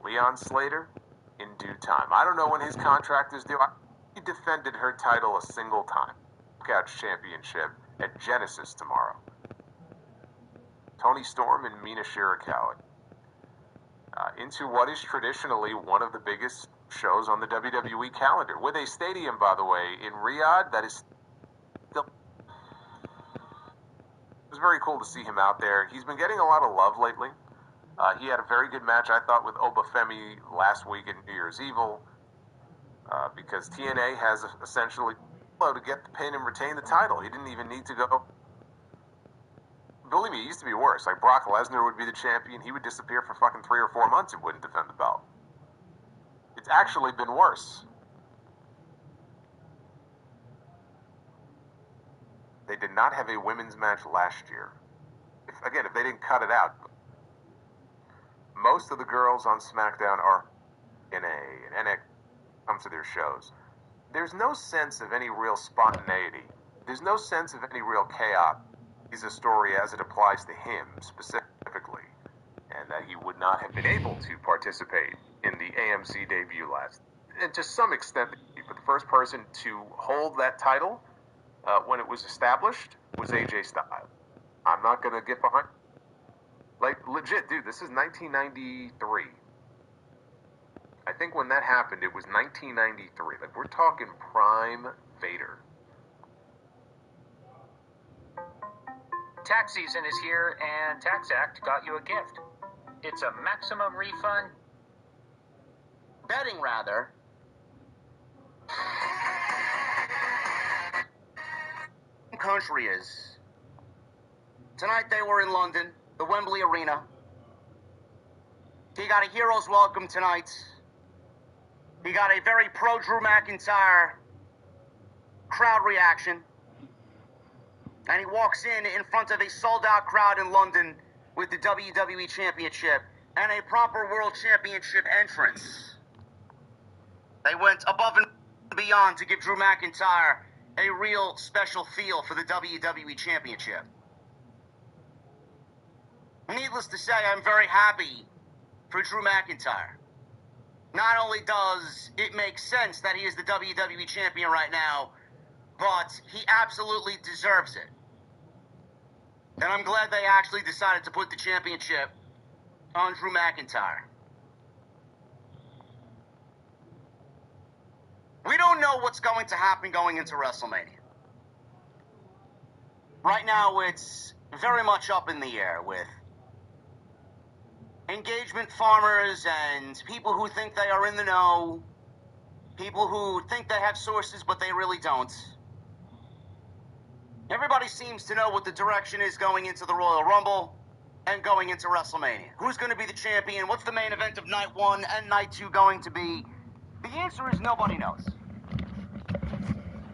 Leon Slater, in due time. I don't know when his contract is due. He defended her title a single time. Knockouts Championship at Genesis tomorrow. Toni Storm and Mina Shirakawa into what is traditionally one of the biggest shows on the WWE calendar, with a stadium, by the way, in Riyadh that is still... It was very cool to see him out there. He's been getting a lot of love lately. He had a very good match, I thought, with Obafemi last week at New Year's Evil, because TNA has essentially to get the pin and retain the title. He didn't even need to go... Believe me, it used to be worse. Like, Brock Lesnar would be the champion. He would disappear for fucking 3 or 4 months and wouldn't defend the belt. It's actually been worse. They did not have a women's match last year. If they didn't cut it out. Most of the girls on Smackdown are in an NXT comes to their shows. There's no sense of any real spontaneity. There's no sense of any real chaos. He's a story as it applies to him specifically, and that he would not have been able to participate in the AMC debut last. And to some extent, but the first person to hold that title when it was established was AJ Styles. I'm not going to get behind. Like, legit, dude, this is 1993. I think when that happened, it was 1993. Like, we're talking prime Vader. Tax season is here, and Tax Act got you a gift. It's a maximum refund. Betting, rather. Country is. Tonight they were in London, the Wembley Arena. He got a hero's welcome tonight. He got a very pro-Drew McIntyre crowd reaction. And he walks in front of a sold-out crowd in London with the WWE Championship and a proper World Championship entrance. They went above and beyond to give Drew McIntyre a real special feel for the WWE Championship. Needless to say, I'm very happy for Drew McIntyre. Not only does it make sense that he is the WWE Champion right now, but he absolutely deserves it. And I'm glad they actually decided to put the championship on Drew McIntyre. We don't know what's going to happen going into WrestleMania. Right now, it's very much up in the air with engagement farmers and people who think they are in the know, people who think they have sources but they really don't. Everybody seems to know what the direction is going into the Royal Rumble and going into WrestleMania. Who's going to be the champion? What's the main event of Night 1 and Night 2 going to be? The answer is nobody knows.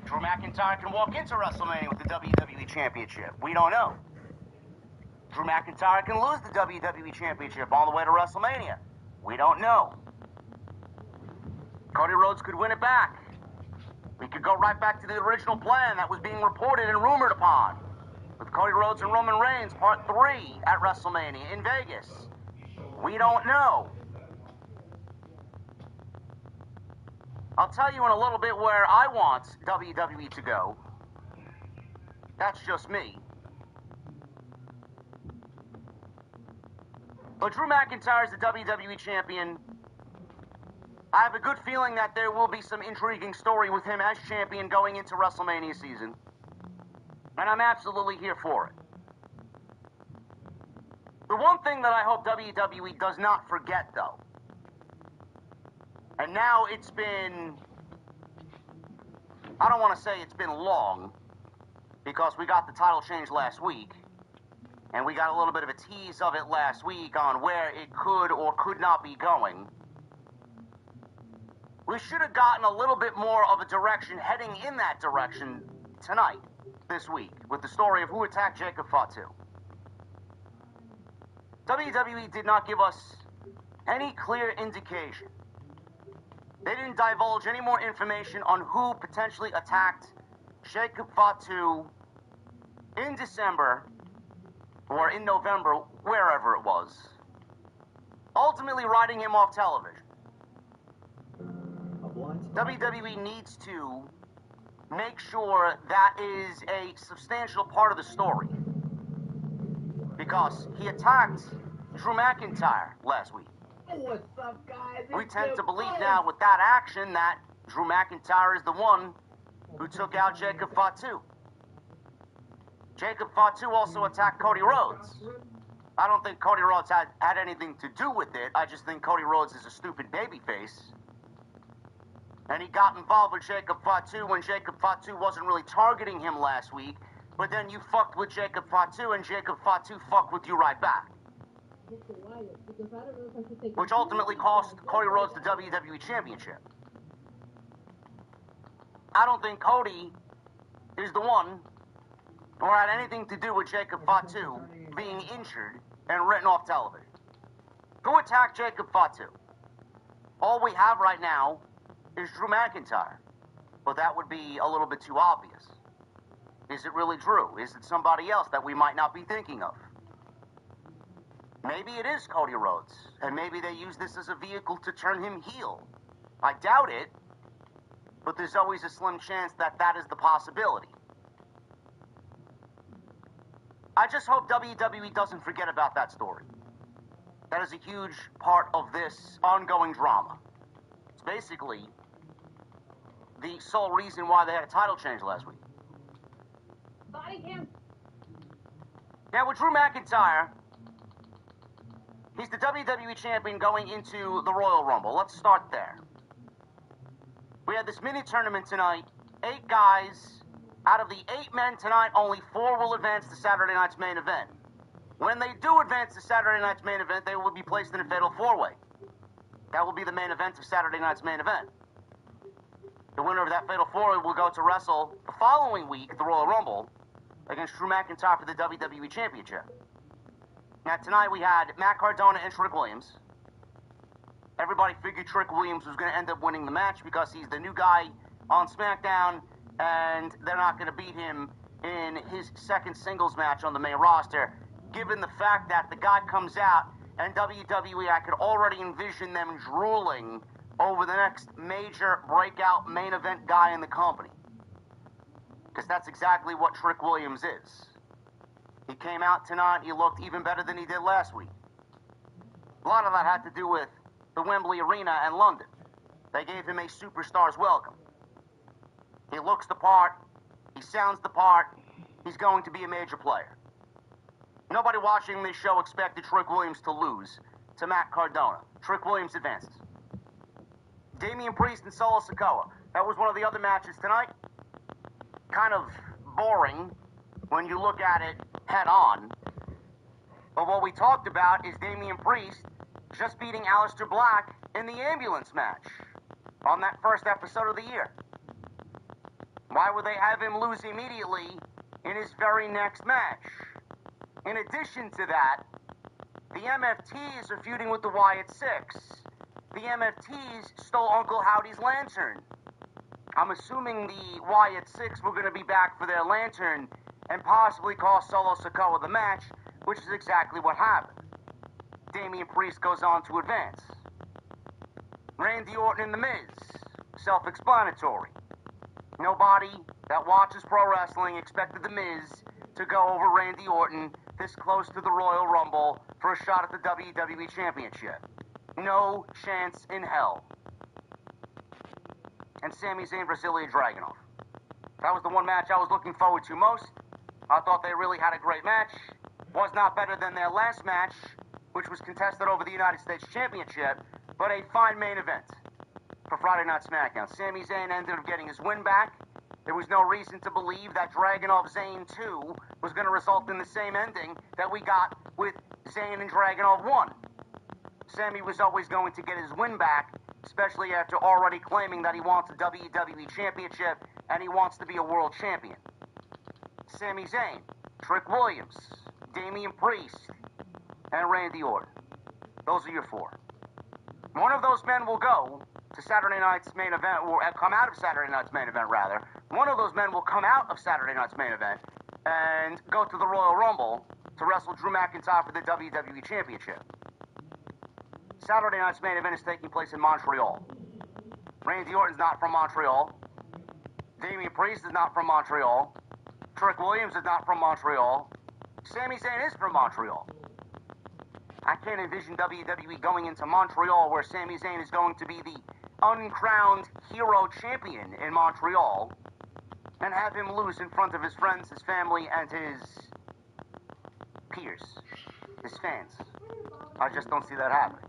Drew McIntyre can walk into WrestleMania with the WWE Championship. We don't know. Drew McIntyre can lose the WWE Championship on the way to WrestleMania. We don't know. Cody Rhodes could win it back. We could go right back to the original plan that was being reported and rumored upon, with Cody Rhodes and Roman Reigns Part 3 at WrestleMania in Vegas. We don't know. I'll tell you in a little bit where I want WWE to go. That's just me. But Drew McIntyre is the WWE Champion. I have a good feeling that there will be some intriguing story with him as champion going into WrestleMania season. And I'm absolutely here for it. The one thing that I hope WWE does not forget, though, and now it's been, I don't want to say it's been long, because we got the title change last week, and we got a little bit of a tease of it last week on where it could or could not be going. We should have gotten a little bit more of a direction heading in that direction tonight, this week, with the story of who attacked Jacob Fatu. WWE did not give us any clear indication. They didn't divulge any more information on who potentially attacked Jacob Fatu in December or in November, wherever it was, ultimately writing him off television. WWE needs to make sure that is a substantial part of the story, because he attacked Drew McIntyre last week. What's up, guys? We tend to believe now with that action that Drew McIntyre is the one who took out Jacob Fatu. Jacob Fatu also attacked Cody Rhodes. I don't think Cody Rhodes had anything to do with it. I just think Cody Rhodes is a stupid babyface. And he got involved with Jacob Fatu when Jacob Fatu wasn't really targeting him last week. But then you fucked with Jacob Fatu, and Jacob Fatu fucked with you right back. Which ultimately cost Cody Rhodes the WWE Championship. I don't think Cody is the one or had anything to do with Jacob Fatu being injured and written off television. Who attacked Jacob Fatu? All we have right now is Drew McIntyre. But that would be a little bit too obvious. Is it really Drew? Is it somebody else that we might not be thinking of? Maybe it is Cody Rhodes, and maybe they use this as a vehicle to turn him heel. I doubt it, but there's always a slim chance that that is the possibility. I just hope WWE doesn't forget about that story. That is a huge part of this ongoing drama. It's basically the sole reason why they had a title change last week. Body cam. Now with Drew McIntyre, he's the WWE Champion going into the Royal Rumble. Let's start there. We had this mini tournament tonight. 8 guys. Out of the 8 men tonight, only 4 will advance to Saturday night's main event. When they do advance to Saturday night's main event, they will be placed in a fatal 4-way. That will be the main event of Saturday night's main event. The winner of that fatal 4-way will go to wrestle the following week at the Royal Rumble against Drew McIntyre for the WWE Championship. Now, tonight we had Matt Cardona and Trick Williams. Everybody figured Trick Williams was going to end up winning the match because he's the new guy on Smackdown, and they're not going to beat him in his second singles match on the main roster, given the fact that the guy comes out, and WWE, I could already envision them drooling over the next major breakout main event guy in the company. Because that's exactly what Trick Williams is. He came out tonight, he looked even better than he did last week. A lot of that had to do with the Wembley Arena and London. They gave him a superstar's welcome. He looks the part, he sounds the part, he's going to be a major player. Nobody watching this show expected Trick Williams to lose to Matt Cardona. Trick Williams advances. Damian Priest and Solo Sikoa. That was one of the other matches tonight. Kind of boring when you look at it head on. But what we talked about is Damian Priest just beating Aleister Black in the ambulance match on that first episode of the year. Why would they have him lose immediately in his very next match? In addition to that, the MFTs are feuding with the Wyatt Six. The MFTs stole Uncle Howdy's lantern. I'm assuming the Wyatt Six were going to be back for their lantern and possibly cost Solo Sikoa the match, which is exactly what happened. Damian Priest goes on to advance. Randy Orton and The Miz. Self-explanatory. Nobody that watches pro wrestling expected The Miz to go over Randy Orton this close to the Royal Rumble for a shot at the WWE Championship. No chance in hell. And Sami Zayn versus Ilya Dragunov. That was the one match I was looking forward to most. I thought they really had a great match. was not better than their last match, which was contested over the United States Championship, but a fine main event for Friday Night Smackdown. Sami Zayn ended up getting his win back. There was no reason to believe that Dragunov Zayn 2 was going to result in the same ending that we got with Zayn and Dragunov 1. Sami was always going to get his win back, especially after already claiming that he wants a WWE Championship and he wants to be a world champion. Sami Zayn, Trick Williams, Damian Priest, and Randy Orton. Those are your four. One of those men will go to Saturday night's main event, or come out of Saturday night's main event, rather. One of those men will come out of Saturday night's main event and go to the Royal Rumble to wrestle Drew McIntyre for the WWE Championship. Saturday night's main event is taking place in Montreal. Randy Orton's not from Montreal. Damian Priest is not from Montreal. Trick Williams is not from Montreal. Sami Zayn is from Montreal. I can't envision WWE going into Montreal where Sami Zayn is going to be the uncrowned hero champion in Montreal and have him lose in front of his friends, his family, and his peers, his fans. I just don't see that happening.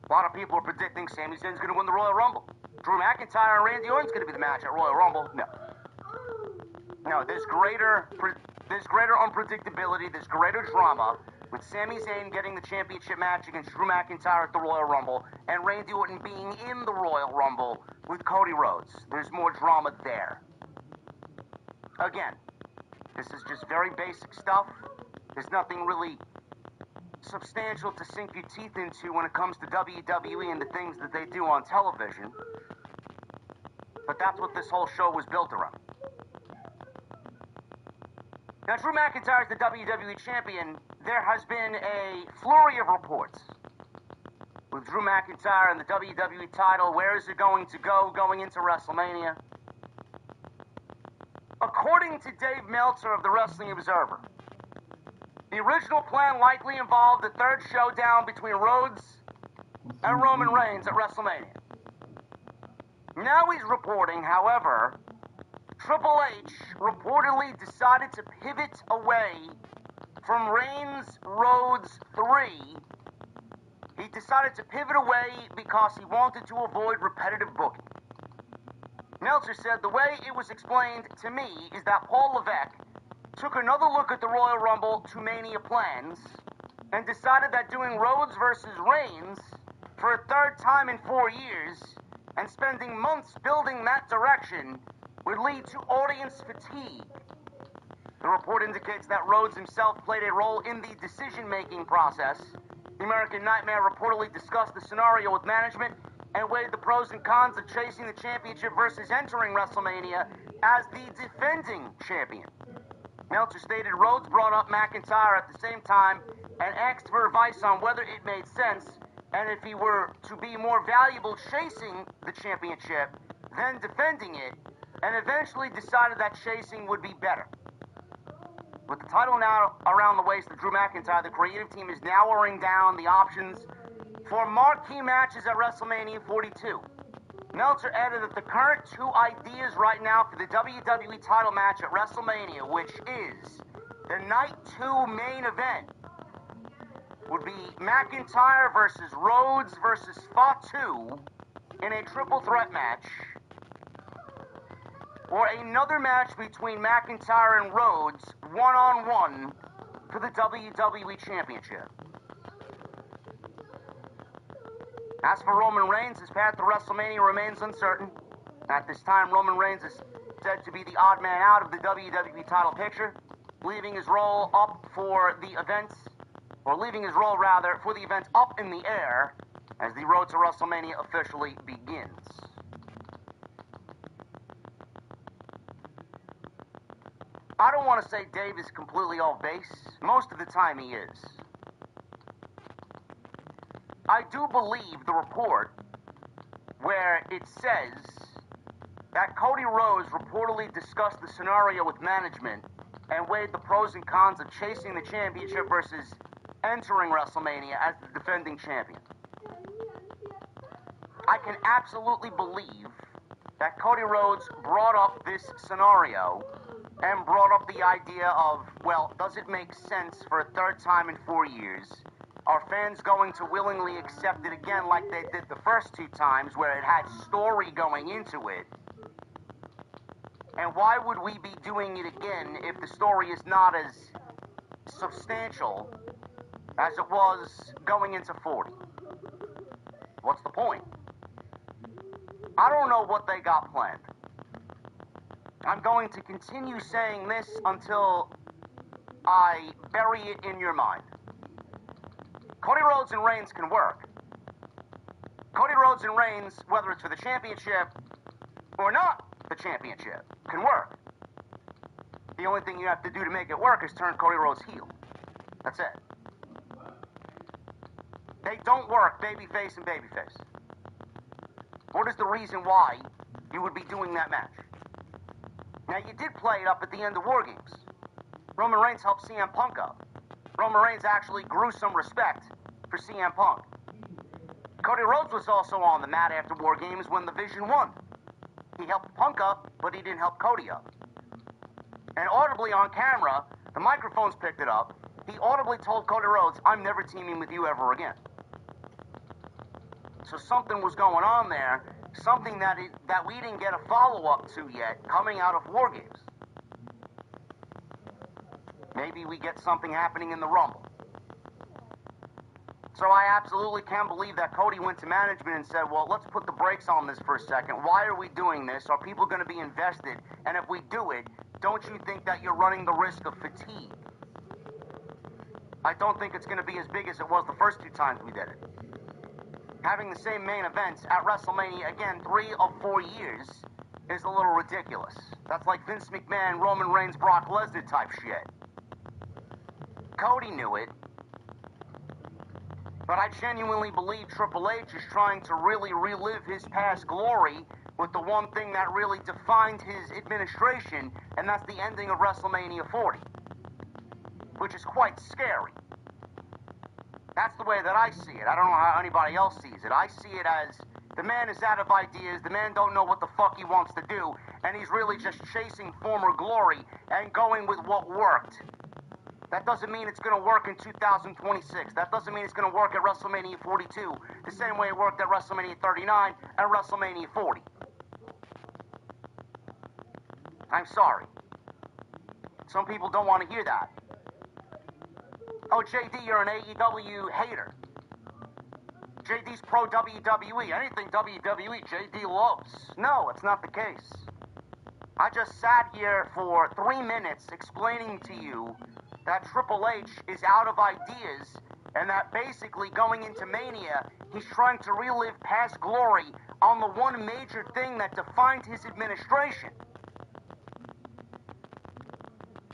A lot of people are predicting Sami Zayn's going to win the Royal Rumble. Drew McIntyre and Randy Orton's going to be the match at Royal Rumble. No, there's greater unpredictability, there's greater drama with Sami Zayn getting the championship match against Drew McIntyre at the Royal Rumble and Randy Orton being in the Royal Rumble with Cody Rhodes. There's more drama there. Again, this is just very basic stuff. There's nothing really substantial to sink your teeth into when it comes to WWE and the things that they do on television. But that's what this whole show was built around. Now, Drew McIntyre is the WWE Champion. There has been a flurry of reports with Drew McIntyre and the WWE title. Where is it going to go going into WrestleMania? According to Dave Meltzer of the Wrestling Observer, the original plan likely involved the third showdown between Rhodes and Roman Reigns at WrestleMania. Now he's reporting, however, Triple H reportedly decided to pivot away from Reigns-Rhodes 3. He decided to pivot away because he wanted to avoid repetitive booking. Meltzer said the way it was explained to me is that Paul Levesque took another look at the Royal Rumble to Mania plans and decided that doing Rhodes versus Reigns for a third time in 4 years and spending months building that direction would lead to audience fatigue. The report indicates that Rhodes himself played a role in the decision-making process. The American Nightmare reportedly discussed the scenario with management and weighed the pros and cons of chasing the championship versus entering WrestleMania as the defending champion. Meltzer stated Rhodes brought up McIntyre at the same time and asked for advice on whether it made sense and if he were to be more valuable chasing the championship than defending it, and eventually decided that chasing would be better. With the title now around the waist of Drew McIntyre, the creative team is narrowing down the options for marquee matches at WrestleMania 42. Meltzer added that the current two ideas right now for the WWE title match at WrestleMania, which is the Night 2 main event, would be McIntyre versus Rhodes versus Fatu in a triple threat match, or another match between McIntyre and Rhodes one-on-one for the WWE Championship. As for Roman Reigns, his path to WrestleMania remains uncertain. At this time, Roman Reigns is said to be the odd man out of the WWE title picture, leaving his role up for the events, or leaving his role rather for the event up in the air as the road to WrestleMania officially begins. I don't want to say Dave is completely off base. Most of the time he is. I do believe the report where it says that Cody Rhodes reportedly discussed the scenario with management and weighed the pros and cons of chasing the championship versus entering WrestleMania as the defending champion. I can absolutely believe that Cody Rhodes brought up this scenario and brought up the idea of, well, does it make sense for a third time in 4 years? Are fans going to willingly accept it again like they did the first 2 times where it had story going into it? And why would we be doing it again if the story is not as substantial as it was going into 40? What's the point? I don't know what they got planned. I'm going to continue saying this until I bury it in your mind. Cody Rhodes and Reigns can work. Cody Rhodes and Reigns, whether it's for the championship or not the championship, can work. The only thing you have to do to make it work is turn Cody Rhodes heel. That's it. They don't work babyface and babyface. What is the reason why you would be doing that match? Now, you did play it up at the end of War Games. Roman Reigns helped CM Punk up. Roman Reigns actually grew some respect for CM Punk. Cody Rhodes was also on the mat after War Games when the Vision won. He helped Punk up, but he didn't help Cody up. And audibly on camera, the microphones picked it up, he audibly told Cody Rhodes, I'm never teaming with you ever again. So something was going on there, something that we didn't get a follow-up to yet coming out of War Games. Maybe we get something happening in the Rumble. So I absolutely can't believe that Cody went to management and said, well, let's put the brakes on this for a second. Why are we doing this? Are people going to be invested? And if we do it, don't you think that you're running the risk of fatigue? I don't think it's going to be as big as it was the first 2 times we did it. Having the same main events at WrestleMania, again, 3 of 4 years, is a little ridiculous. That's like Vince McMahon, Roman Reigns, Brock Lesnar type shit. Cody knew it. But I genuinely believe Triple H is trying to really relive his past glory with the one thing that really defined his administration, and that's the ending of WrestleMania 40. Which is quite scary. That's the way that I see it. I don't know how anybody else sees it. I see it as the man is out of ideas, the man don't know what the fuck he wants to do, and he's really just chasing former glory and going with what worked. That doesn't mean it's going to work in 2026. That doesn't mean it's going to work at WrestleMania 42, the same way it worked at WrestleMania 39 and WrestleMania 40. I'm sorry. Some people don't want to hear that. Oh, JD, you're an AEW hater. JD's pro WWE. Anything WWE, JD loves. No, it's not the case. I just sat here for 3 minutes explaining to you that Triple H is out of ideas and that basically going into Mania, he's trying to relive past glory on the one major thing that defined his administration.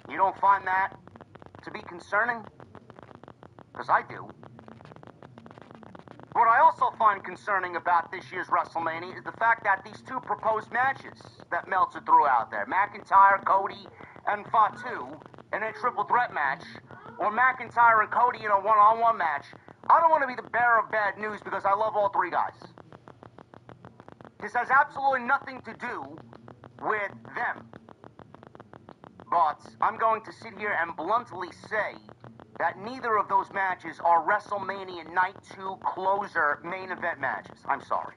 You don't find that to be concerning? Because I do. What I also find concerning about this year's WrestleMania is the fact that these 2 proposed matches that Meltzer threw out there, McIntyre, Cody, and Fatu, in a triple threat match, or McIntyre and Cody in a one-on-one match, I don't want to be the bearer of bad news because I love all 3 guys. This has absolutely nothing to do with them. But I'm going to sit here and bluntly say that neither of those matches are WrestleMania Night 2 closer main event matches. I'm sorry.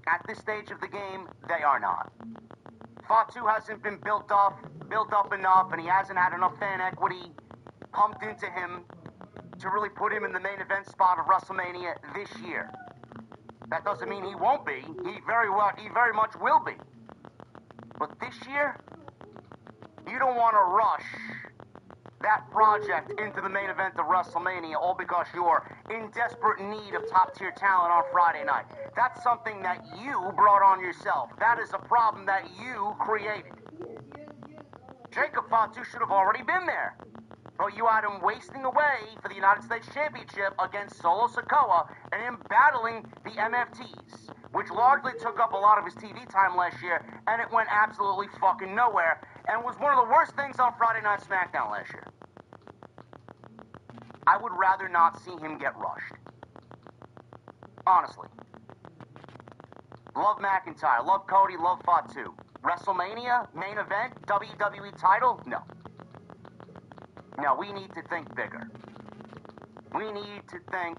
At this stage of the game, they are not. Fatu hasn't been built up enough, and he hasn't had enough fan equity pumped into him to really put him in the main event spot of WrestleMania this year. That doesn't mean he won't be. He very much will be. But this year, you don't want to rush that project into the main event of WrestleMania all because you're in desperate need of top-tier talent on Friday night. That's something that you brought on yourself. That is a problem that you created. Jacob Fatu should have already been there. But you had him wasting away for the United States Championship against Solo Sikoa and him battling the MFTs, which largely took up a lot of his TV time last year, and it went absolutely fucking nowhere, and was one of the worst things on Friday Night Smackdown last year. I would rather not see him get rushed. Honestly. Love McIntyre, love Cody, love Fatu. WrestleMania, main event, WWE title? No. No, we need to think bigger. We need to think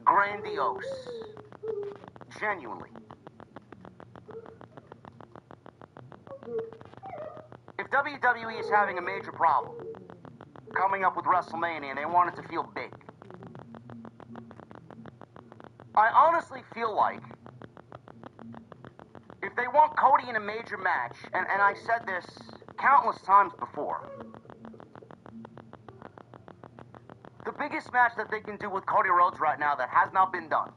grandiose. Genuinely. If WWE is having a major problem coming up with WrestleMania and they want it to feel big, I honestly feel like if they want Cody in a major match, and I said this countless times before, the biggest match that they can do with Cody Rhodes right now that has not been done,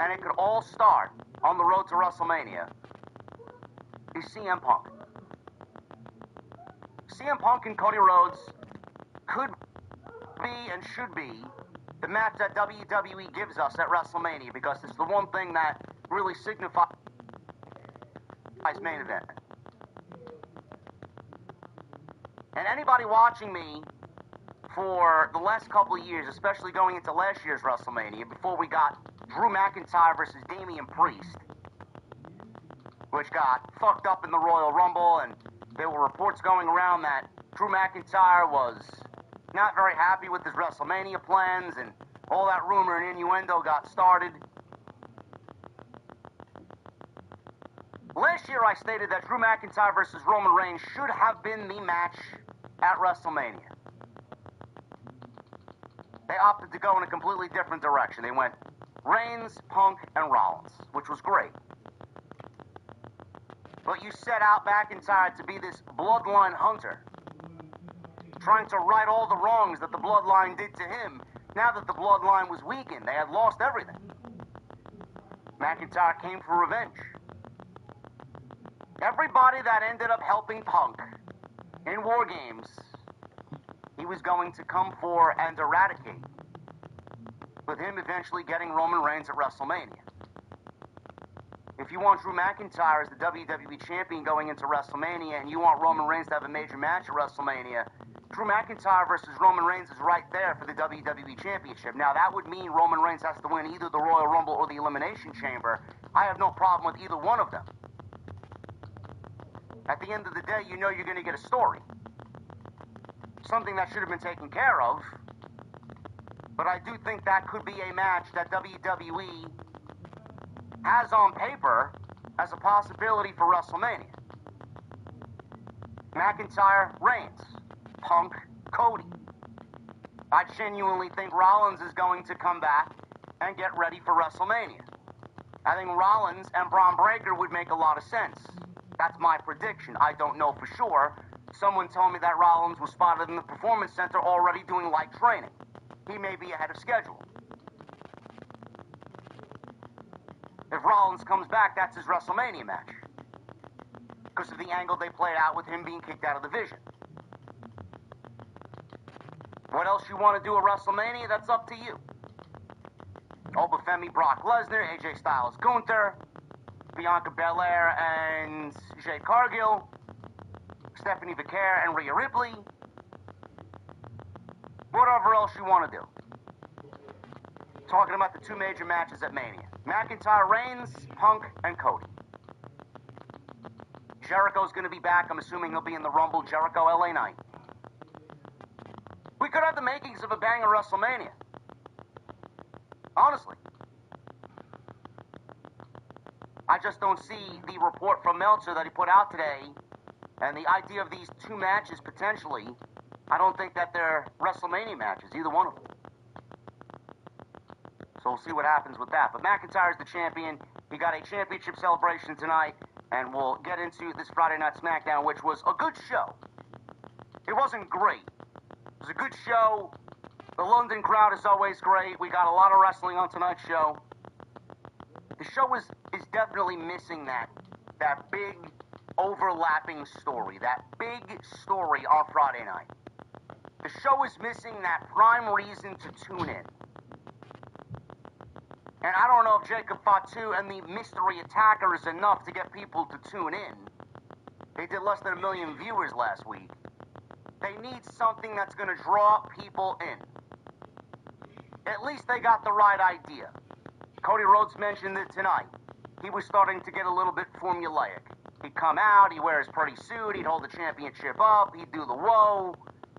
and it could all start on the road to WrestleMania, is CM Punk. CM Punk and Cody Rhodes could be and should be the match that WWE gives us at WrestleMania, because it's the one thing that really signifies main event. And anybody watching me for the last couple of years, especially going into last year's WrestleMania, before we got Drew McIntyre versus Damian Priest, which got fucked up in the Royal Rumble, and there were reports going around that Drew McIntyre was not very happy with his WrestleMania plans, and all that rumor and innuendo got started. Last year I stated that Drew McIntyre versus Roman Reigns should have been the match at WrestleMania. They opted to go in a completely different direction. They went Reigns, Punk, and Rollins, which was great. But you set out McIntyre to be this bloodline hunter, trying to right all the wrongs that the bloodline did to him. Now that the bloodline was weakened, they had lost everything. McIntyre came for revenge. Everybody that ended up helping Punk in War Games, he was going to come for and eradicate, with him eventually getting Roman Reigns at WrestleMania. If you want Drew McIntyre as the WWE Champion going into WrestleMania, and you want Roman Reigns to have a major match at WrestleMania, Drew McIntyre versus Roman Reigns is right there for the WWE Championship. Now, that would mean Roman Reigns has to win either the Royal Rumble or the Elimination Chamber. I have no problem with either one of them. At the end of the day, you know you're going to get a story. Something that should have been taken care of. But I do think that could be a match that WWE has on paper as a possibility for WrestleMania. McIntyre, Reigns, Punk, Cody. I genuinely think Rollins is going to come back and get ready for WrestleMania. I think Rollins and Braun Breaker would make a lot of sense. That's my prediction. I don't know for sure. Someone told me that Rollins was spotted in the Performance Center already doing light training. He may be ahead of schedule. If Rollins comes back, that's his WrestleMania match, because of the angle they played out with him being kicked out of the Vision. What else you want to do at WrestleMania, that's up to you. Obafemi, Brock Lesnar, AJ Styles, Gunther, Bianca Belair and Jade Cargill, Stephanie Vaquer and Rhea Ripley. Whatever else you want to do. Talking about the two major matches at Mania. McIntyre, Reigns, Punk, and Cody. Jericho's going to be back. I'm assuming he'll be in the Rumble. Jericho, LA Knight. We could have the makings of a banger WrestleMania. Honestly. I just don't see the report from Meltzer that he put out today, and the idea of these two matches potentially. I don't think that they're WrestleMania matches, either one of them. So we'll see what happens with that. But McIntyre's the champion. He got a championship celebration tonight, and we'll get into this Friday Night Smackdown, which was a good show. It wasn't great. It was a good show. The London crowd is always great. We got a lot of wrestling on tonight's show. The show is definitely missing that big overlapping story, that big story on Friday night. The show is missing that prime reason to tune in. And I don't know if Jacob Fatu and the Mystery Attacker is enough to get people to tune in. They did less than 1 million viewers last week. They need something that's going to draw people in. At least they got the right idea. Cody Rhodes mentioned that tonight he was starting to get a little bit formulaic. He'd come out, he'd wear his pretty suit, he'd hold the championship up, he'd do the whoa,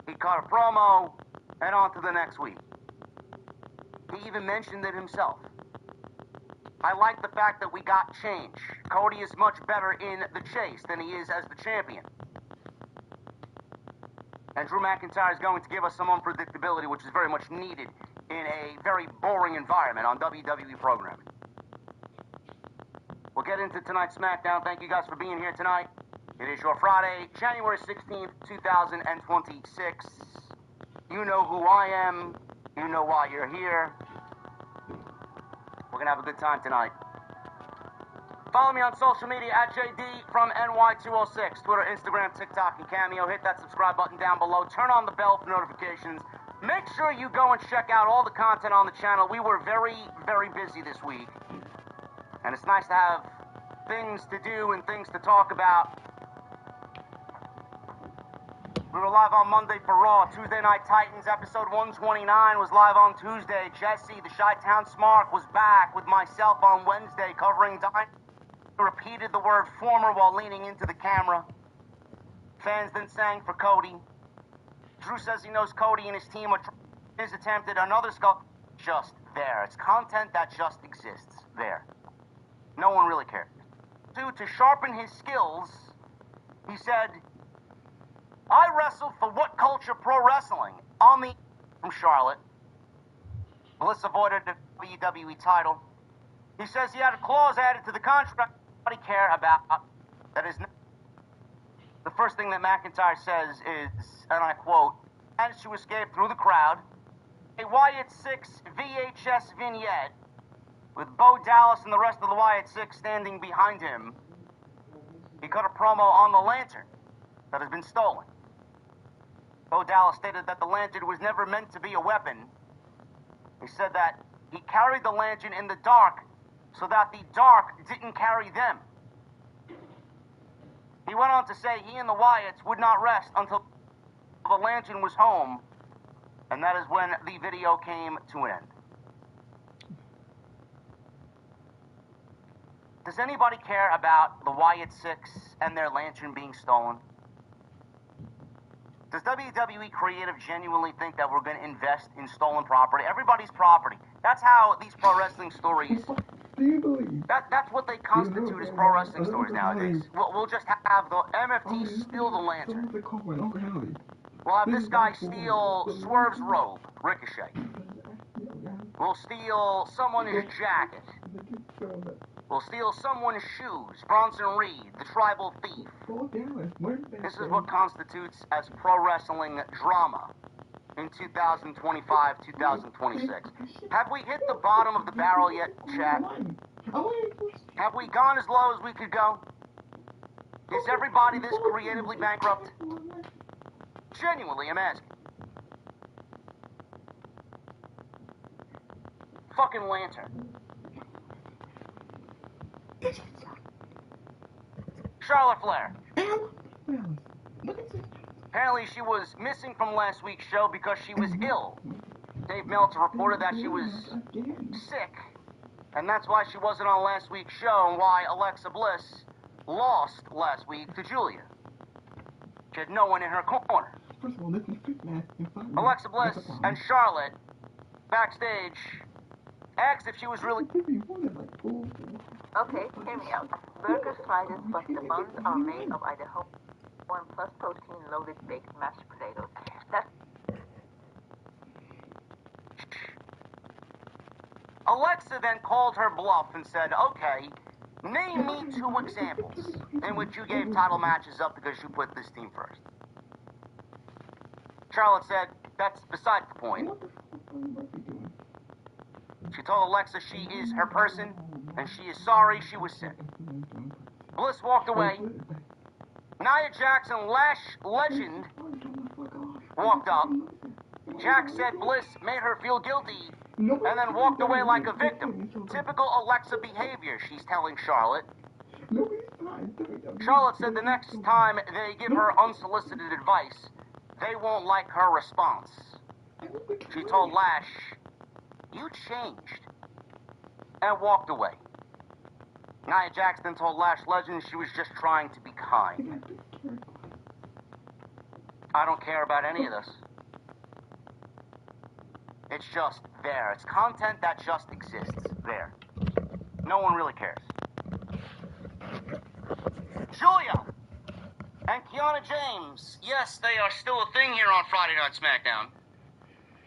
he'd cut a promo, and on to the next week. He even mentioned it himself. I like the fact that we got change. Cody is much better in the chase than he is as the champion. And Drew McIntyre is going to give us some unpredictability, which is very much needed in a very boring environment on WWE programming. We'll get into tonight's SmackDown. Thank you guys for being here tonight. It is your Friday, January 16th, 2026. You know who I am. You know why you're here. We're going to have a good time tonight. Follow me on social media at JD from NY206. Twitter, Instagram, TikTok, and Cameo. Hit that subscribe button down below. Turn on the bell for notifications. Make sure you go and check out all the content on the channel. We were very, very busy this week. And it's nice to have things to do and things to talk about. We were live on Monday for Raw. Tuesday Night Titans episode 129 was live on Tuesday. Jesse, the Chi-Town Smark, was back with myself on Wednesday covering Dynamite. Repeated the word former while leaning into the camera. Fans then sang for Cody. Drew says he knows Cody and his team are his attempt at another skull. Just there. It's content that just exists there. No one really cares. To sharpen his skills, he said, I wrestled for What Culture Pro Wrestling on the from Charlotte. Bliss avoided the WWE title. He says he had a clause added to the contract he care about. That is not. The first thing that McIntyre says is, and I quote, managed to escape through the crowd. A Wyatt 6 VHS vignette with Bo Dallas and the rest of the Wyatt 6 standing behind him. He cut a promo on the lantern that has been stolen. Bo Dallas stated that the lantern was never meant to be a weapon. He said that he carried the lantern in the dark so that the dark didn't carry them. He went on to say he and the Wyatts would not rest until the lantern was home, and that is when the video came to an end. Does anybody care about the Wyatt 6 and their lantern being stolen? Does WWE Creative genuinely think that we're going to invest in stolen property? Everybody's property. That's how these pro wrestling stories... That's what they constitute as pro wrestling stories nowadays. We'll just have the MFT steal the lantern. We'll have this guy steal Swerve's robe, Ricochet. We'll steal someone's jacket. We'll steal someone's shoes, Bronson Reed, the tribal thief. This is what constitutes as pro wrestling drama in 2025, 2026. Have we hit the bottom of the barrel yet, chat? Have we gone as low as we could go? Is everybody this creatively bankrupt? Genuinely, I'm asking. Fucking lantern. Charlotte Flair. Apparently she was missing from last week's show because she was ill. Dave Meltzer reported that she was sick, and that's why she wasn't on last week's show and why Alexa Bliss lost last week to Julia. She had no one in her corner. Alexa Bliss and Charlotte, backstage, asked if she was really... Okay, hear me out. Burgers, fries, but the buns are made of either whole corn plus protein-loaded baked mashed potatoes. That's... Alexa then called her bluff and said, okay, name me 2 examples in which you gave title matches up because you put this team first. Charlotte said, that's beside the point. She told Alexa she is her person, and she is sorry she was sick. Bliss walked away. Nia Jax and Lash Legend walked up. Jax said Bliss made her feel guilty, and then walked away like a victim. Typical Alexa behavior, she's telling Charlotte. Charlotte said the next time they give her unsolicited advice, they won't like her response. She told Lash, you changed. and walked away. Nia Jackson told Lash Legend she was just trying to be kind. I don't care about any of this. It's just there. It's content that just exists there. No one really cares. Julia and Kiana James. Yes, they are still a thing here on Friday Night SmackDown.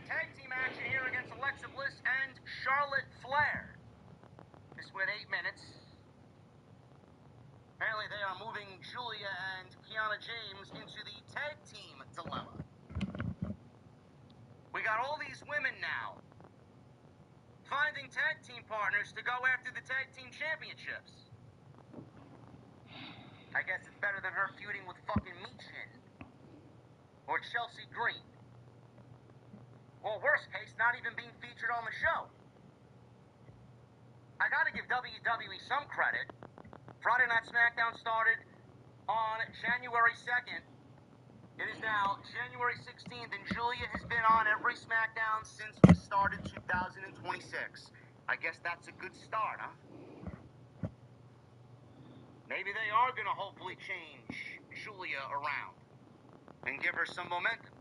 Tag team action here against Alexa Bliss and Charlotte Flair. This went 8 minutes. Apparently they are moving Julia and Kiana James into the tag team dilemma. We got all these women now finding tag team partners to go after the tag team championships. I guess it's better than her feuding with fucking Michin or Chelsea Green. Or worst case, not even being featured on the show. I gotta give WWE some credit. Friday Night SmackDown started on January 2nd. It is now January 16th, and Julia has been on every SmackDown since we started 2026. I guess that's a good start, huh? Maybe they are going to hopefully change Julia around and give her some momentum.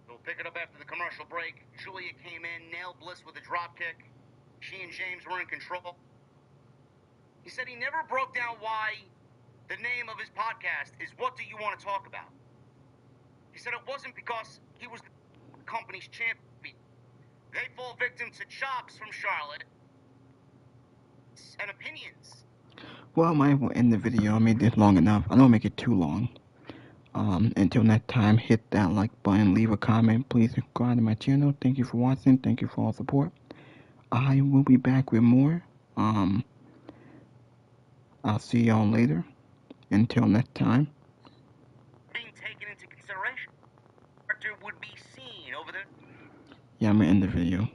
We'll pick it up after the commercial break. Julia came in, nailed Bliss with a dropkick. She and James were in control. He said he never broke down why the name of his podcast is What Do You Want to Talk About? He said it wasn't because he was the company's champion. They fall victim to chops from Charlotte and opinions. Well, I might will end the video. I made this long enough. I don't make it too long. Until next time, hit that like button, leave a comment, please subscribe to my channel. Thank you for watching. Thank you for all support. I will be back with more. I'll see y'all later. Until next time. Being taken into consideration. Would be seen over there. Yeah, I'm gonna end the video.